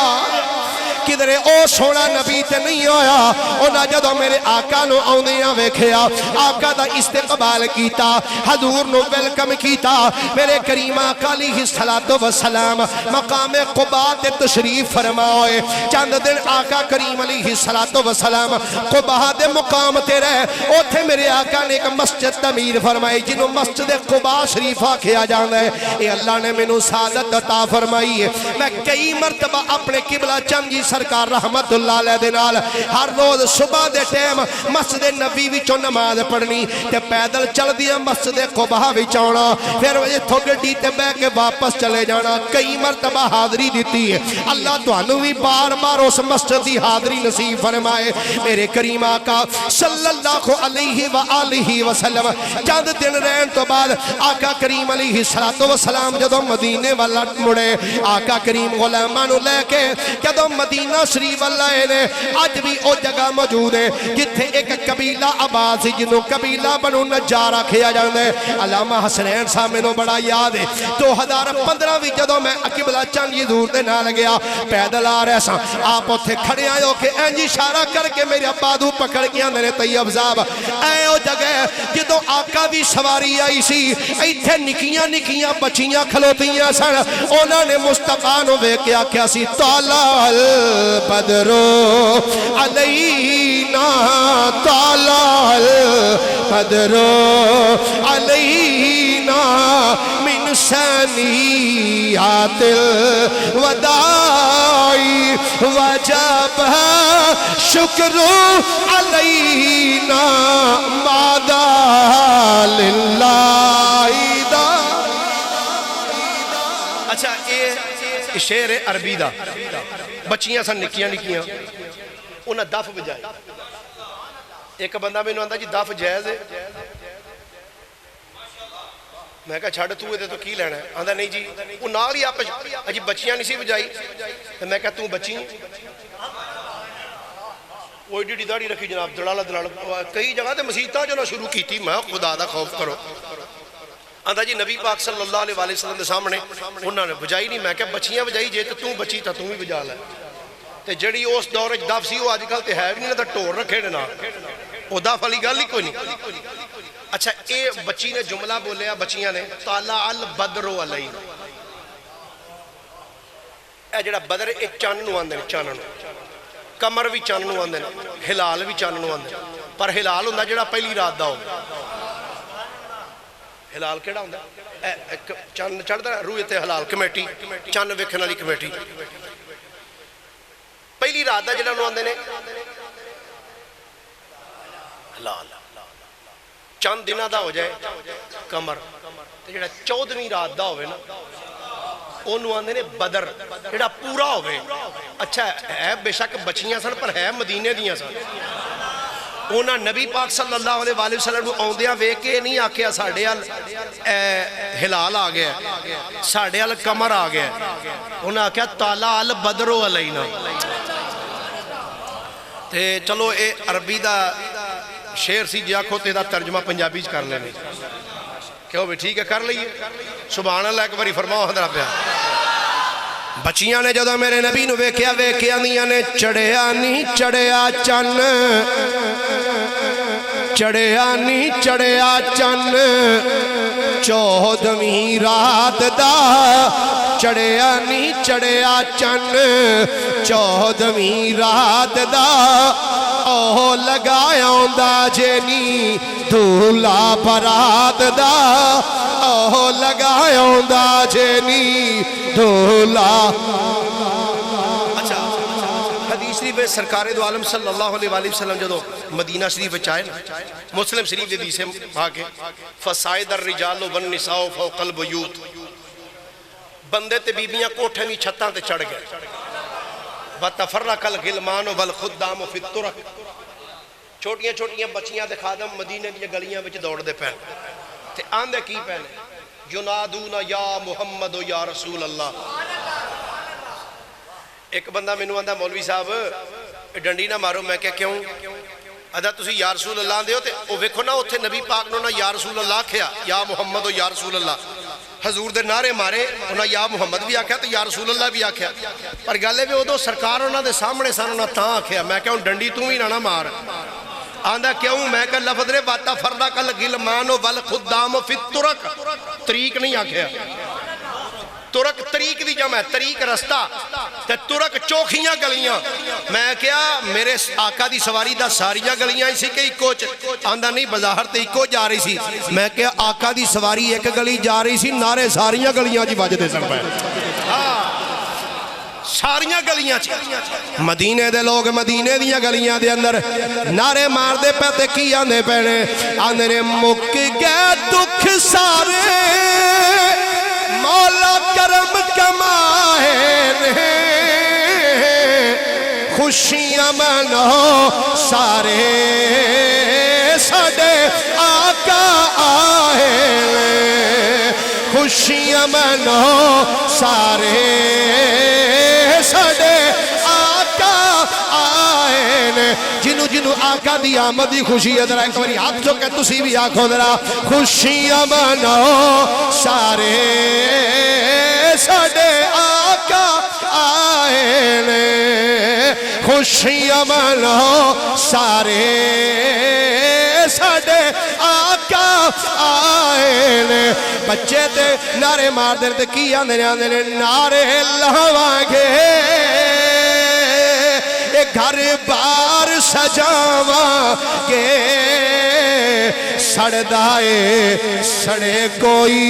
کدھر او سونا نبی تے نہیں ہویا اونا جدو میرے آقا نو آوندیاں ویکھیا آقا دا استقبال کیتا حضور نو ویلکم کیتا میرے کریم آقا علیہ السلام مقام قبا تے تشریف فرمائے چند دن آقا کریم علیہ السلام قبا دے مقام تے رہے اوتھے میرے آقا نے ایک مسجد تعمیر فرمائی جنہوں مسجد قبا شریفہ کھیا جانا ہے اے اللہ نے مینوں سعادت عطا فرمائی ہے میں کئی مرتبہ اپنے قبلہ چند جی سرکار رحمت اللہ علیہ دنال ہر روز صبح دے ٹیم مسجد نبی وچوں نماز پڑھنی تے پیدل چل دیا مسجد قبا وچونا پھر اتھوں گڈی تے بہ کے واپس چلے جانا کئی مرتبہ حاضری دیتی ہے اللہ تانوں بھی بار بار اس مسجد دی حاضری نصیب فرمائے میرے کریم آقا صلی اللہ علیہ وآلہ وسلم چند دن رہن تو بعد آقا کریم علیہ السلام جدو مدینے والا مڑے آقا کریم غلامانو لے کے جدو مدینہ شریف اللہ نے آج بھی او جگہ موجود ہے جتھے ایک قبیلہ آباد سی جنہوں قبیلہ بنو نجارہ کھیا جاندے علامہ حسنین صاحب میں بڑا یاد ہے 2015 بھی جدو میں قبلہ چند یہ دور دے نہ لگیا پیدل آ رہے ساں آپ اتھے کھڑے آئے ہو کہ اینجی اشارہ کر کے میرے ابادو پکڑ گیا میرے طیب صاحب اے او جگہ جدو آقا بھی سواری آئی سی ایتھے نکیاں بچیاں کھلوتیاں سن انہوں نے مصطفیٰ نو بے کیا کیا سی طلع البدر علینا طلع البدر علینا من ثنیات الوداع وجب شکر علینا مادا للہ دا اچھا یہ شعر عربی دا بچیاں سن نکیاں انہاں دف بجائے ایک بندہ میں آندا جی دف جائز ہے میں کہا چھڑ تو تو کی لینا ہے آندا نہیں جی وہ نال ہی آپ اجی بچیاں نہیں سی بجائی میں کہا تو بچی وہ ایڈی داڑھی رکھی جناب دلال کئی جگہ تے مسیتاں جو نہ شروع کی تھی میں خدا دا خوف کرو آندا جی نبی پاک صلی اللہ علیہ وسلم دے سامنے انہاں نے بجائی نہیں میں کہ بچیاں بجائی جے تو بچی تا بھی بجا لے تے جڑی اس دور وچ دف سی وہ اج کل تے ہے بھی نہیں تے ٹور رکھے نے نال او دف والی گل ہی کوئی نہیں اچھا اے بچی نے جملہ بولیا بچیاں نے طلع البدر علینا اے جڑا بدر اے چن نو آندے نے چن نو کمر بھی چن نو آندے نے ہلال بھی چن نو آندے پر ہلال ہوندا جڑا پہلی رات دا ہوگا ہلال کیڑا ہوندا چن چڑھدا روح تے ہلال کمیٹی چن ویکھن والی کمیٹی پہلی رات دا جڑا نو آندے نے ہلال چند دنوں دا ہو جائے کمر تے جڑا 14ویں رات دا ہوئے نا انہوں آندے نے بدر جڑا پورا ہوئے اچھا ہے بے شک بچیاں سن پر ہے مدینے دیاں سن انہاں نبی پاک صلی اللہ علیہ وآلہ وسلم کو آندیاں ویکھ کے نہیں آکھیا ساڈے ال ہلال آ گیا ساڈے ال کمر آ گیا انہاں آکھیا طلع البدر علینا تے چلو اے عربی دا شعر سی جی آکھو تے دا ترجمہ پنجابی کر لینے کہو بھی ٹھیک ہے کر لئیے سبحان اللہ ایک باری فرماؤ حضرہ پہ بچیاں نے جدو میرے نبی نو ویکھیا دیاں نے چڑھیا نہیں چڑھیا چن چڑھیا نہیں چڑھیا چن 14ویں رات دا چڑھیا نہیں چڑھیا چن 14ویں رات دا اوہ لگایا ہوندا جینی دھولا برات دا اوہ لگایا ہوندا جینی دھولا اچھا حدیث شریف سرکار دو عالم صلی اللہ علیہ وآلہ وسلم جدو مدینہ شریف چاہے مسلم شریف دے دیسے بھاگے فسائد الرجال والنساء فوق البیوت بندے تے بیبیاں کوٹھے نہیں چھتاں تے چڑھ گئے وَتَفَرَّقَ الْغِلْمَانُ وَالْخُدَّامُ فِي الطُّرَقِ چھوٹیاں چھوٹیاں بچیاں دے خادم مدینے دی گلیاں وچ دوڑ دے پہن تے آندے کی پہنے یُنادون یا محمد یا رسول اللہ ایک بندہ میں نو آندہ مولوی صاحب ڈنڈی نہ مارو میں کہوں ادا تسی یا رسول اللہ دے ہو تے او ویکھو نا اتھے نبی پاک نو نا یا رسول اللہ کھیا یا محمد یا رسول اللہ حضور دے نعرے مارے انہاں یا محمد بھی آکھیا تو یا رسول اللہ بھی آکھیا پر گالے بھی ادو سرکار انہاں دے سامنے سان انہاں تاں آکھیا میں کہوں ڈنڈی توں ہی نہ مار آندہ کیوں میں کہ لفظ رے باتا فرق الغلمان والخدام فی الطرق طریق نہیں آکھیا ترک طریق دی جمع ہے طریق رستہ تے ترک چوکھیاں گلیاں میں کیا میرے آقا دی سواری دا ساریاں گلیاں اسی کے ایکو آندہ نہیں بظاہر تے ایکو جا رہی سی میں کیا آقا دی سواری ایک گلی جا رہی سی نارے ساریاں گلیاں جی باج دے سکتا ہے ساریاں گلیاں مدینے دے لوگ مدینے دیاں گلیاں دے اندر نارے مار دے پہتے کی آندے پہنے آندے مک گئے دکھ سارے مولا کرم کمائے نے خوشیاں منو سارے ساڈے آقا آئے نے خوشیاں منو سارے ساڈے آقا آئے نے جنو آقا دی آمد دی خوشی ہے ذرا ایک باری ہاتھ جو کہ تسی بھی آنکھو ذرا خوشیاں منو سارے ساڈے آقا آئے نے خوشیاں منو سارے ساڈے آقا آئے نے بچے تے نعرے مار دے تے کی آندے نے نعرے لاواں گے گھر بار سجاواں گے سڑدائے سڑے کوئی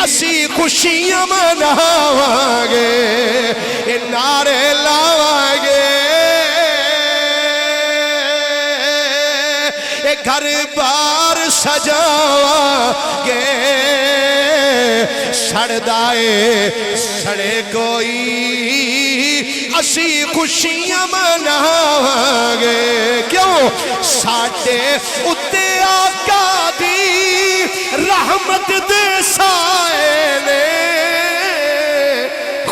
اسی خوشیاں مناواں گے نعرے لاواں گے گھر بار سجاواں گے سڑدائے سڑے کوئی اسی خوشیاں مناواں گے کیوں ساڈے اُتے آقا دی رحمت دے سائے نے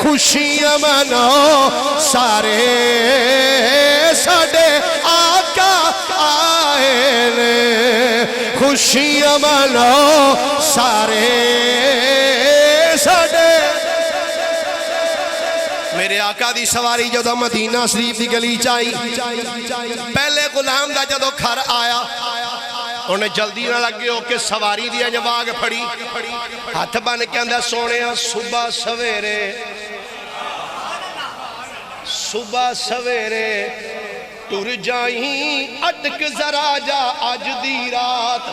خوشیاں مناؤ سارے ساڈے آقا آئے نے خوشیاں مناؤ سارے ساڈے میرے آقا دی سواری جدو مدینہ شریف دی گلی چائی پہلے غلام دا جدو گھر آیا انہیں جلدی نہ لگے ہو کہ سواری دی انجواگ پھڑی ہاتھ بن کے اندر سونے صبح سویرے ٹر جائیں اٹک ذرا جا آج دی رات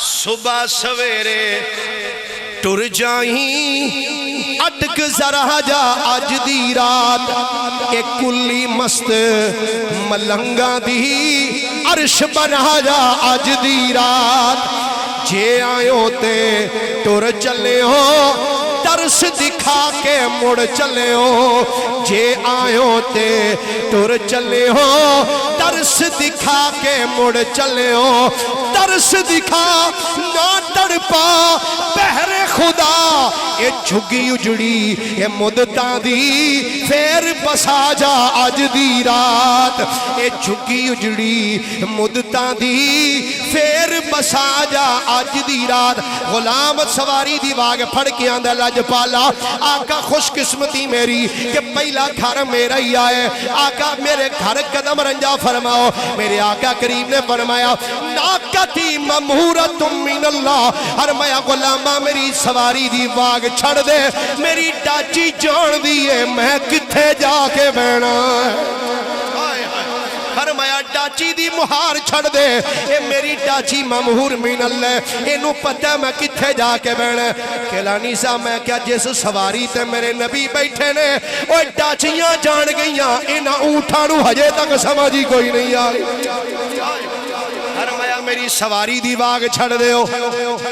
صبح سویرے ٹر جائیں اٹک ذرا جا آج دی رات ایک کلی مست ملنگا دی عرش بنا جا آج دی رات جے آئیوں تے ٹر چلے ہو ترس دکھا کے مڑ چلے ہو جے آئیوں تے ٹر چلے ہو ترس دکھا کے مڑ چلے ہو ترس دکھا نہ تڑپا بہر خدا یہ جھگی اجڑی یہ مدتاں دی پھر بسا جا آج دی رات یہ جھگی اجڑی مدتاں دی پھر بسا جا آج دی رات غلام سواری دی واگ پھڑ کے آندہ لج پالا آقا خوش قسمتی میری کہ پہلا گھر میرا ہی آئے آقا میرے گھر قدم رنجا فرماؤ میرے آقا کریم نے فرمایا ناکتی ممہورت من اللہ فرمایا غلامہ میری سواری دی واگ چھڑ دے میری ڈاچی جان دیئے میں کتھے جا کے بینا فرمایا ڈاچی دی مہار چھڑ دے اے میری ڈاچی ممہور من اللہ انہوں پتہ میں کتھے جا کے بینا کہلانی صاحب میں کیا جس سواری تے میرے نبی بیٹھے نے وہ ڈاچیاں جان گئیاں انہاں اونٹھانوں ہجے تک سمجھی کوئی نہیں آئی فرمایا میری سواری دی واگ چھڑ دے ہو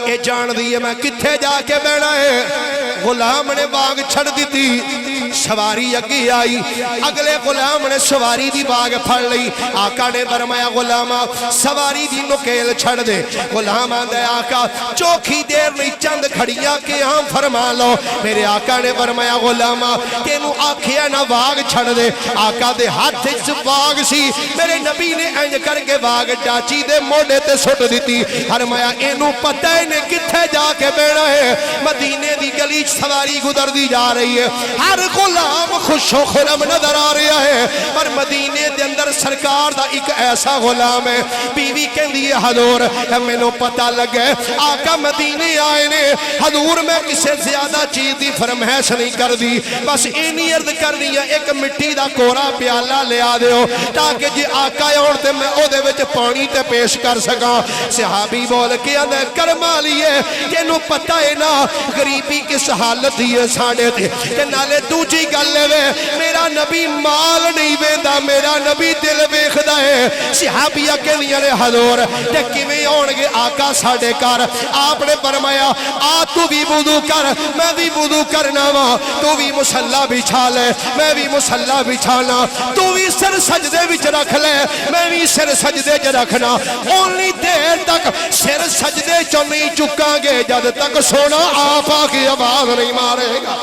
اے جان دیئے میں کتھے جا کے بینا ہے غلام نے واگ چھڑ دی تھی سواری اگی آئی اگلے غلام نے سواری دی باغ پھڑ لئی آقا نے فرمایا غلامہ سواری دی نکیل چھڑ دے غلام آندے آقا چوکھی دیر نہیں چند کھڑیاں کے ہم فرما لو میرے آقا نے فرمایا غلامہ تینوں آنکھیں نہ باغ چھڑ دے آقا دے ہاتھ سے باغ سی میرے نبی نے انج کر کے باغ ڈاچی دے موڑے تے سٹ دیتی فرمایا اینوں پتہ نے کتھے جا کے بینا ہے مدینے دی گلی سواری گزر دی جا رہی ہے ہر غلام خوش و خرم نظر آ رہا ہے پر مدینے دے اندر سرکار دا ایک ایسا غلام ہے بیوی کہن دیئے حضور میں نو پتہ لگے آقا مدینے آئے نے حضور میں کسے زیادہ چیز دی فرمائش نہیں کر دی بس اینی عرض کرنی ہے ایک مٹی دا کورا پیالہ لے آ دیو تاکہ جی آقا اور تے میں او دے وچ پانی تے پیش کر سکا صحابی بول کے اندر کرما لیے کہ نو پتہ ہے نا غریبی کس حالت دیئے ساڑے تھے کہ نالے دوجی گل لے میرا نبی مال نہیں ویندہ میرا نبی دل ویخدہ ہے صحابیہ کے لیے حضور ٹکی میں آنگے آقا ساڑے کر آپ نے فرمایا آ تو بھی وضو کر میں بھی وضو کرنا وا تو بھی مسلح بچھا لے میں بھی مسلح بچھانا تو بھی سر سجدے وچ رکھ لے میں بھی سر سجدے چ رکھنا اونلی دیر تک سر سجدے چ نہیں چکا گے جد تک سونا آپا کی آواز نہیں مارے گا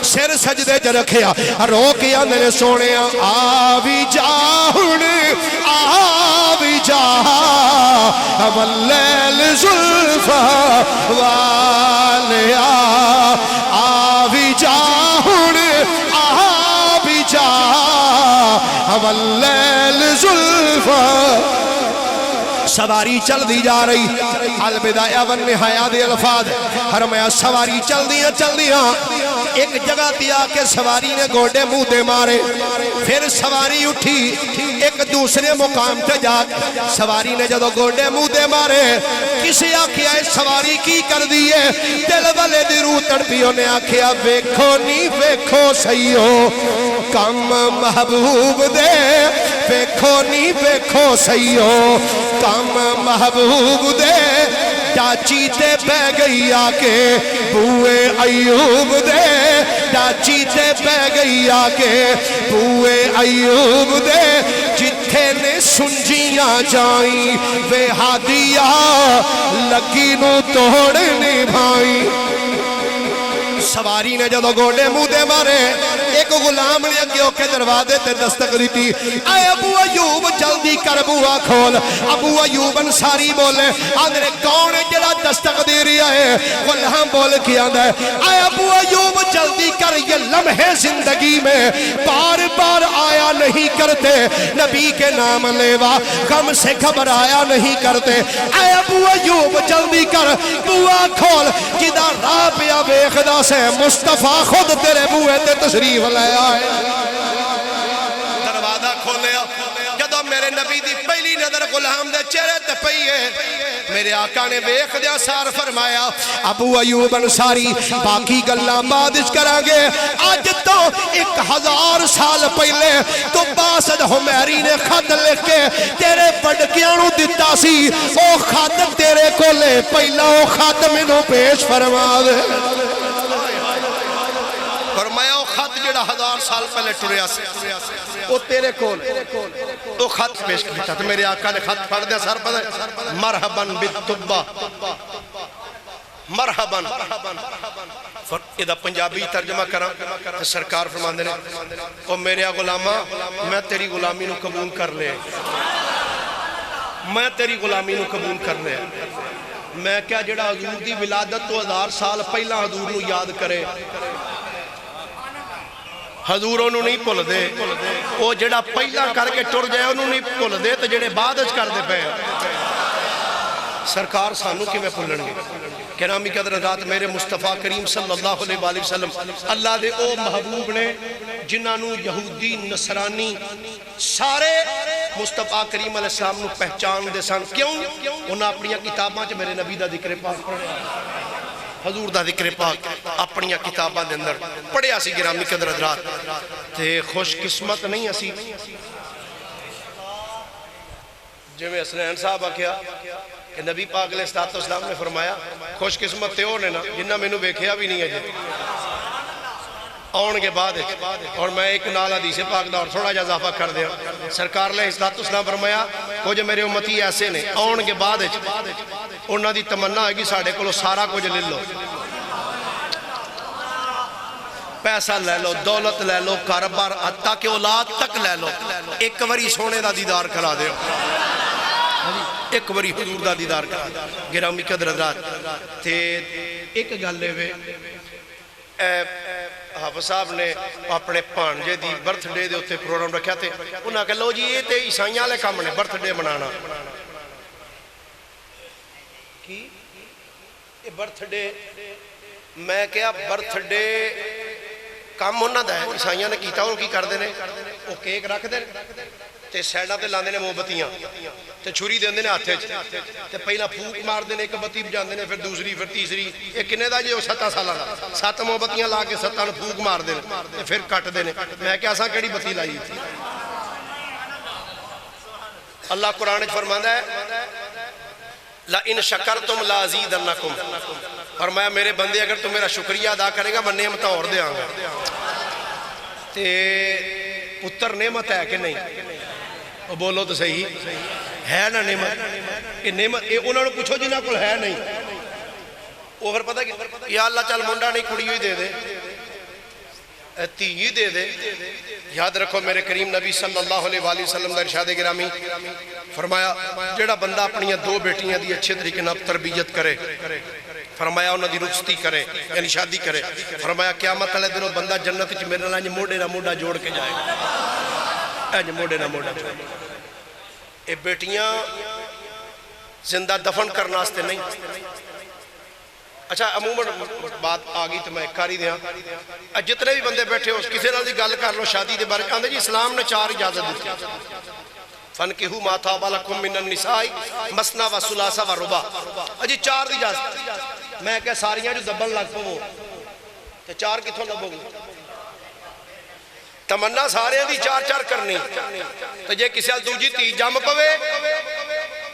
سر سجدے چ رکھیا رو کے اندر سونے آوی جاہن آوی جاہ واللیل زلفہ والیا آوی جاہن آوی جاہ واللیل زلفہ سواری چل دی جا رہی البدایہ والنہایہ دے الفاظ فرمایا سواری چل دیاں ایک جگہ دیا کہ سواری نے گوڑے منہ دے مارے پھر سواری اٹھی ایک دوسرے مقام تے جا سواری نے جدو گوڑے منہ دے مارے کسی آکھیا ہے سواری کی کر دیئے دل والے دی روح تڑپیوں نے آکھیا ویکھو نہیں ویکھو سیو کم محبوب دے ویکھو نہیں ویکھو سیو کم محبوب دے ڈاچی تے بہ گئی آکے بوئے ایوب دے ڈاچی تے بہ گئی آکے بوئے ایوب دے جتھے نے سنجیاں جائیں وے ہادیہ لگی نو توڑ نبھائیں سواری نے جدو گوڑے منہ دے مارے ایک غلام نے اگے اوکے دروازے تے دستک دیتی اے ابو ایوب جلدی کر بوا کھول ابو ایوب انصاری بولے آدھرے کون ہے جڑا دستک دے رہا ہے غلام بول کے آدھا ہے اے ابو ایوب جلدی کر یہ لمحے زندگی میں بار بار آیا نہیں کرتے نبی کے نام لیوا غم سے گھبرایا نہیں کرتے اے ابو ایوب جلدی کر بوا کھول جدہ راہ پیا بیخدا سے مصطفیٰ خود تیرے بوئے تے تشریف لے آئے دروازہ کھولیا جدو میرے نبی دی پہلی نظر غلام دے چہرے تے پئی ہے میرے آقا نے بیخ دیا سار فرمایا ابو ایوب انصاری باقی گلہ بادش کرانگے آج تو 1000 سال پہلے تو باسد حمیری نے خط لکھ کے تیرے پڑکیانو دیتا سی او خط تیرے کو لے پہلا او خط منو پیش فرما دے فرمایا او خط جڑا 1000 سال پہلے ٹریا سے او تیرے کول او خط پیش کیتا تو میرے آقا نے خط پڑھ دیا سر پڑھ دیا مرحباً بالطبہ مرحباً ادھا پنجابی ترجمہ کرا تو سرکار فرمان دینے او میرے غلامہ میں تیری غلامی نو قبول کر لے میں تیری غلامی نو قبول کر لے میں کیا جڑا حضور دی ولادت تو 1000 سال پہلا حضور نو یاد کرے حضور انہوں نہیں پل دے وہ جڑا پہلا کر کے ٹر جائے انہوں نہیں پل دے تو جڑے بعد اچ کر دے پہ سرکار سانو کی میں پلن گے کرامی قدر ذات میرے مصطفیٰ کریم صلی اللہ علیہ وآلہ وسلم اللہ دے او محبوب نے جنہاں یہودی نصرانی سارے مصطفیٰ کریم علیہ السلام نو پہچان دے سن کیوں انہاں اپنی کتاباں چ میرے نبی دا ذکر پاک پڑھا حضور دا ذکر پاک اپنی کتاباں دے اندر پڑھیا سی گرامی قدر حضرات تے خوش قسمت نہیں اسی جو میں حسنین صاحب آکھیا کہ نبی پاک علیہ السلام نے فرمایا خوش قسمت تے ہونے نا جنہ میں نو بیکھیا بھی نہیں ہے جے آن کے بعد اور میں ایک نال حدیث پاک دا اور تھوڑا جا اضافہ کر دیا سرکار علیہ السلام فرمایا کو جو میرے امتی ایسے نے آن کے بعد انہاں دی تمنا ہے کہ ساڑھے کو سارا کچھ لے لو پیسہ لے لو دولت لے لو کاروبار حتیٰ کہ اولاد تک لے لو ایک وری سونے دا دیدار کرا دے ایک وری حضور دا دیدار کرا دے گرامی قدر حضرات تے ایک گل لے وے حافظ صاحب نے اپنے پانجے دی برتھ ڈے دے ہوتے پروگرام رکھیا تھے انہاں کہ لو جی یہ تے عیسائیاں لے کام نے برتھ ڈے منانا کی یہ برتھ ڈے میں کیا برتھ ڈے کام ہونا دا ہے عیسائیاں نے کیتا اور کی کر دینے وہ کیک رکھ دے تے سیڈا تے لاندے نے موبتیاں تے چھری دیندے نے ہاتھے تے پہلا پھوک مار دینے ایک بتی بجاندے نے پھر دوسری پھر تیسری ایک کنے دا جے 7 سالہ دا 7 موبتیاں لا کے 7 نو پھوک مار دینے تے پھر کٹ دینے میں کیا سا کیڑی بتی لائی تھی اللہ قرآن فرماندا ہے لَإِن شَكَرْتُمْ لَأَزِيدَنَّكُمْ فرمایا میرے بندے اگر تم میرا شکریہ ادا کرے گا میں نعمتیں اور دے آنگا تے پتر نعمت ہے کہ نہیں وہ بولو تو صحیح ہے نا نعمت یہ نعمت انہوں نے پوچھو جنہاں کل ہے نہیں وہ پھر پتہ کہ یا اللہ چل منڈا نہیں کڑی ہوئی دے دے تیہی دے دے یاد رکھو میرے کریم نبی صلی اللہ علیہ وآلہ وسلم دا ارشاد گرامی فرمایا جڑا بندہ اپنی 2 بیٹیاں دی اچھے طریقے نہ تربیت کرے فرمایا انہوں دی رخصتی کرے یعنی شادی کرے فرمایا قیامت والے دنوں بندہ جنت وچ میرے نال موڑے نہ موڑا جوڑ کے جائے اج موڑے نہ موڑا جوڑ اے بیٹیاں زندہ دفن کرنا واسطے نہیں اچھا عموماً بات آگئی تو میں کاری دیا جتنے بھی بندے بیٹھے ہو کسی نال دی گل کر لو شادی دے بارے آندے جی اسلام نے 4 اجازت دیتی فَنْكِحُوا مَا طَابَ لَكُم مِّنَ النِّسَاءِ مَثْنَىٰ وَثُلَاثَ وَرُبَاع اجی 4 دی اجازت میں کہ ساریاں جو دبن لگ پو تے 4 کتھوں لبو تمنا سارے دی 4 کرنی تو جے کسی حال دوجی تی جم پوے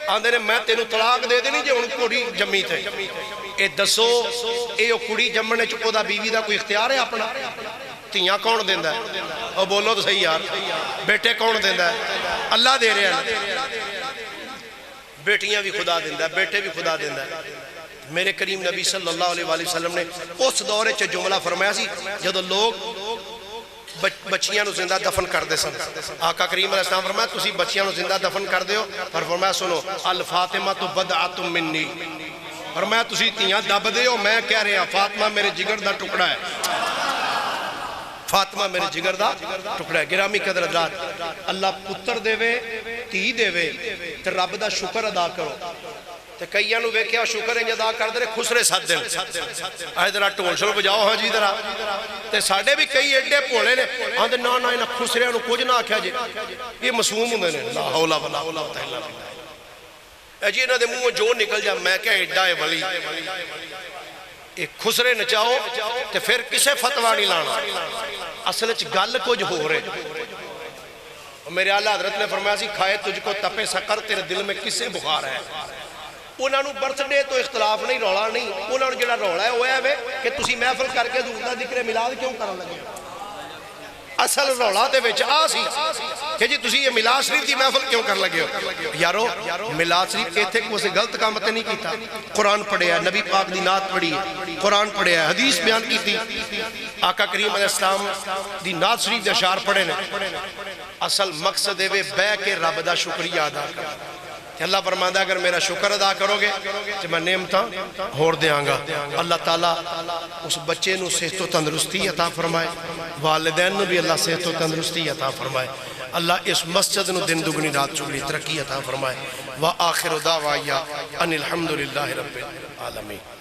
آندے نے میں تینوں طلاق دے دینی جے ان کوڑی جمی تھے اے دسو اے کڑی جمنے چکو دا بیوی دا کوئی اختیار ہے اپنا تیاں کون دیندہ ہے اور بولو تو صحیح یار بیٹے کون دیندہ ہے اللہ دے رہے ہیں بیٹیاں بھی خدا دیندہ ہے بیٹے بھی خدا دیندہ ہے میرے کریم نبی صلی اللہ علیہ وآلہ وسلم نے اس دورے چ جملہ فرمایا سی جدو لوگ بچیاں نو زندہ دفن کر دے سن. آقا کریم علیہ السلام فرمایا تسی بچیاں نو زندہ دفن کر دیو. پر فرمایا سنو الفاطمہ تو بدعت منی. فرمایا تسی تیاں دب دیو میں کہہ رہا فاطمہ میرے جگر دا ٹکڑا ہے. فاطمہ میرے جگر دا ٹکڑا ہے. گرامی قدر حضرات اللہ پتر دے وے تھی دے وے تے رب دا شکر ادا کرو. تے کئیاں نو ویکھیا شکر انج ادا کر دے خسرے سات دل اے ذرا ٹول شل بجاؤ ہاں جی ذرا. تے ساڈے بھی کئی ایڈے بھولے نے آندے نا نا انہاں خسریاں نو کچھ نہ آکھیا جی یہ معصوم ہوندے نے. لا حول ولا قوت الا باللہ. اے جی انہاں دے منہوں جو نکل جا میں کہ ایڈا ہے ولی ایک خسرے نچاؤ تے پھر کسے فتویٰ نہیں لانا. اصل وچ گل کچھ ہو رہے. میرے اعلیٰ حضرت نے فرمایا سی کھائے تجھ کو تپے سقر تیرے دل میں کسے بخار ہے. انہاں نو برتھ ڈے تو اختلاف نہیں رولا نہیں. انہاں نو جڑا رولا ہے وہ ہے کہ تسی محفل کر کے حضور دا ذکر میلاد کیوں کرن لگے. اصل رولا تے وچ آ سی کہ جی تسی یہ میلاد شریف دی محفل کیوں کر لگے ہو. یارو میلاد شریف ایتھے کو سے غلط کام تے نہیں کیتا. قرآن پڑھیا نبی پاک دی نعت پڑھی قرآن پڑھیا حدیث بیان کیتی آقا کریم علیہ السلام دی نعت شریف دے اشعار پڑھے نے. اصل مقصد ہے بے کے رب دا شکریہ ادا کر. اللہ فرماتا ہے اگر میرا شکر ادا کرو گے تو میں نعمتاں ہور دیاں گا. اللہ تعالیٰ اس بچے نو صحت و تندرستی عطا فرمائے. والدین نو بھی اللہ صحت و تندرستی عطا فرمائے. اللہ اس مسجد نو دن دگنی رات چگنی ترقی عطا فرمائے. وآخر دعوایا ان الحمدللہ رب العالمین.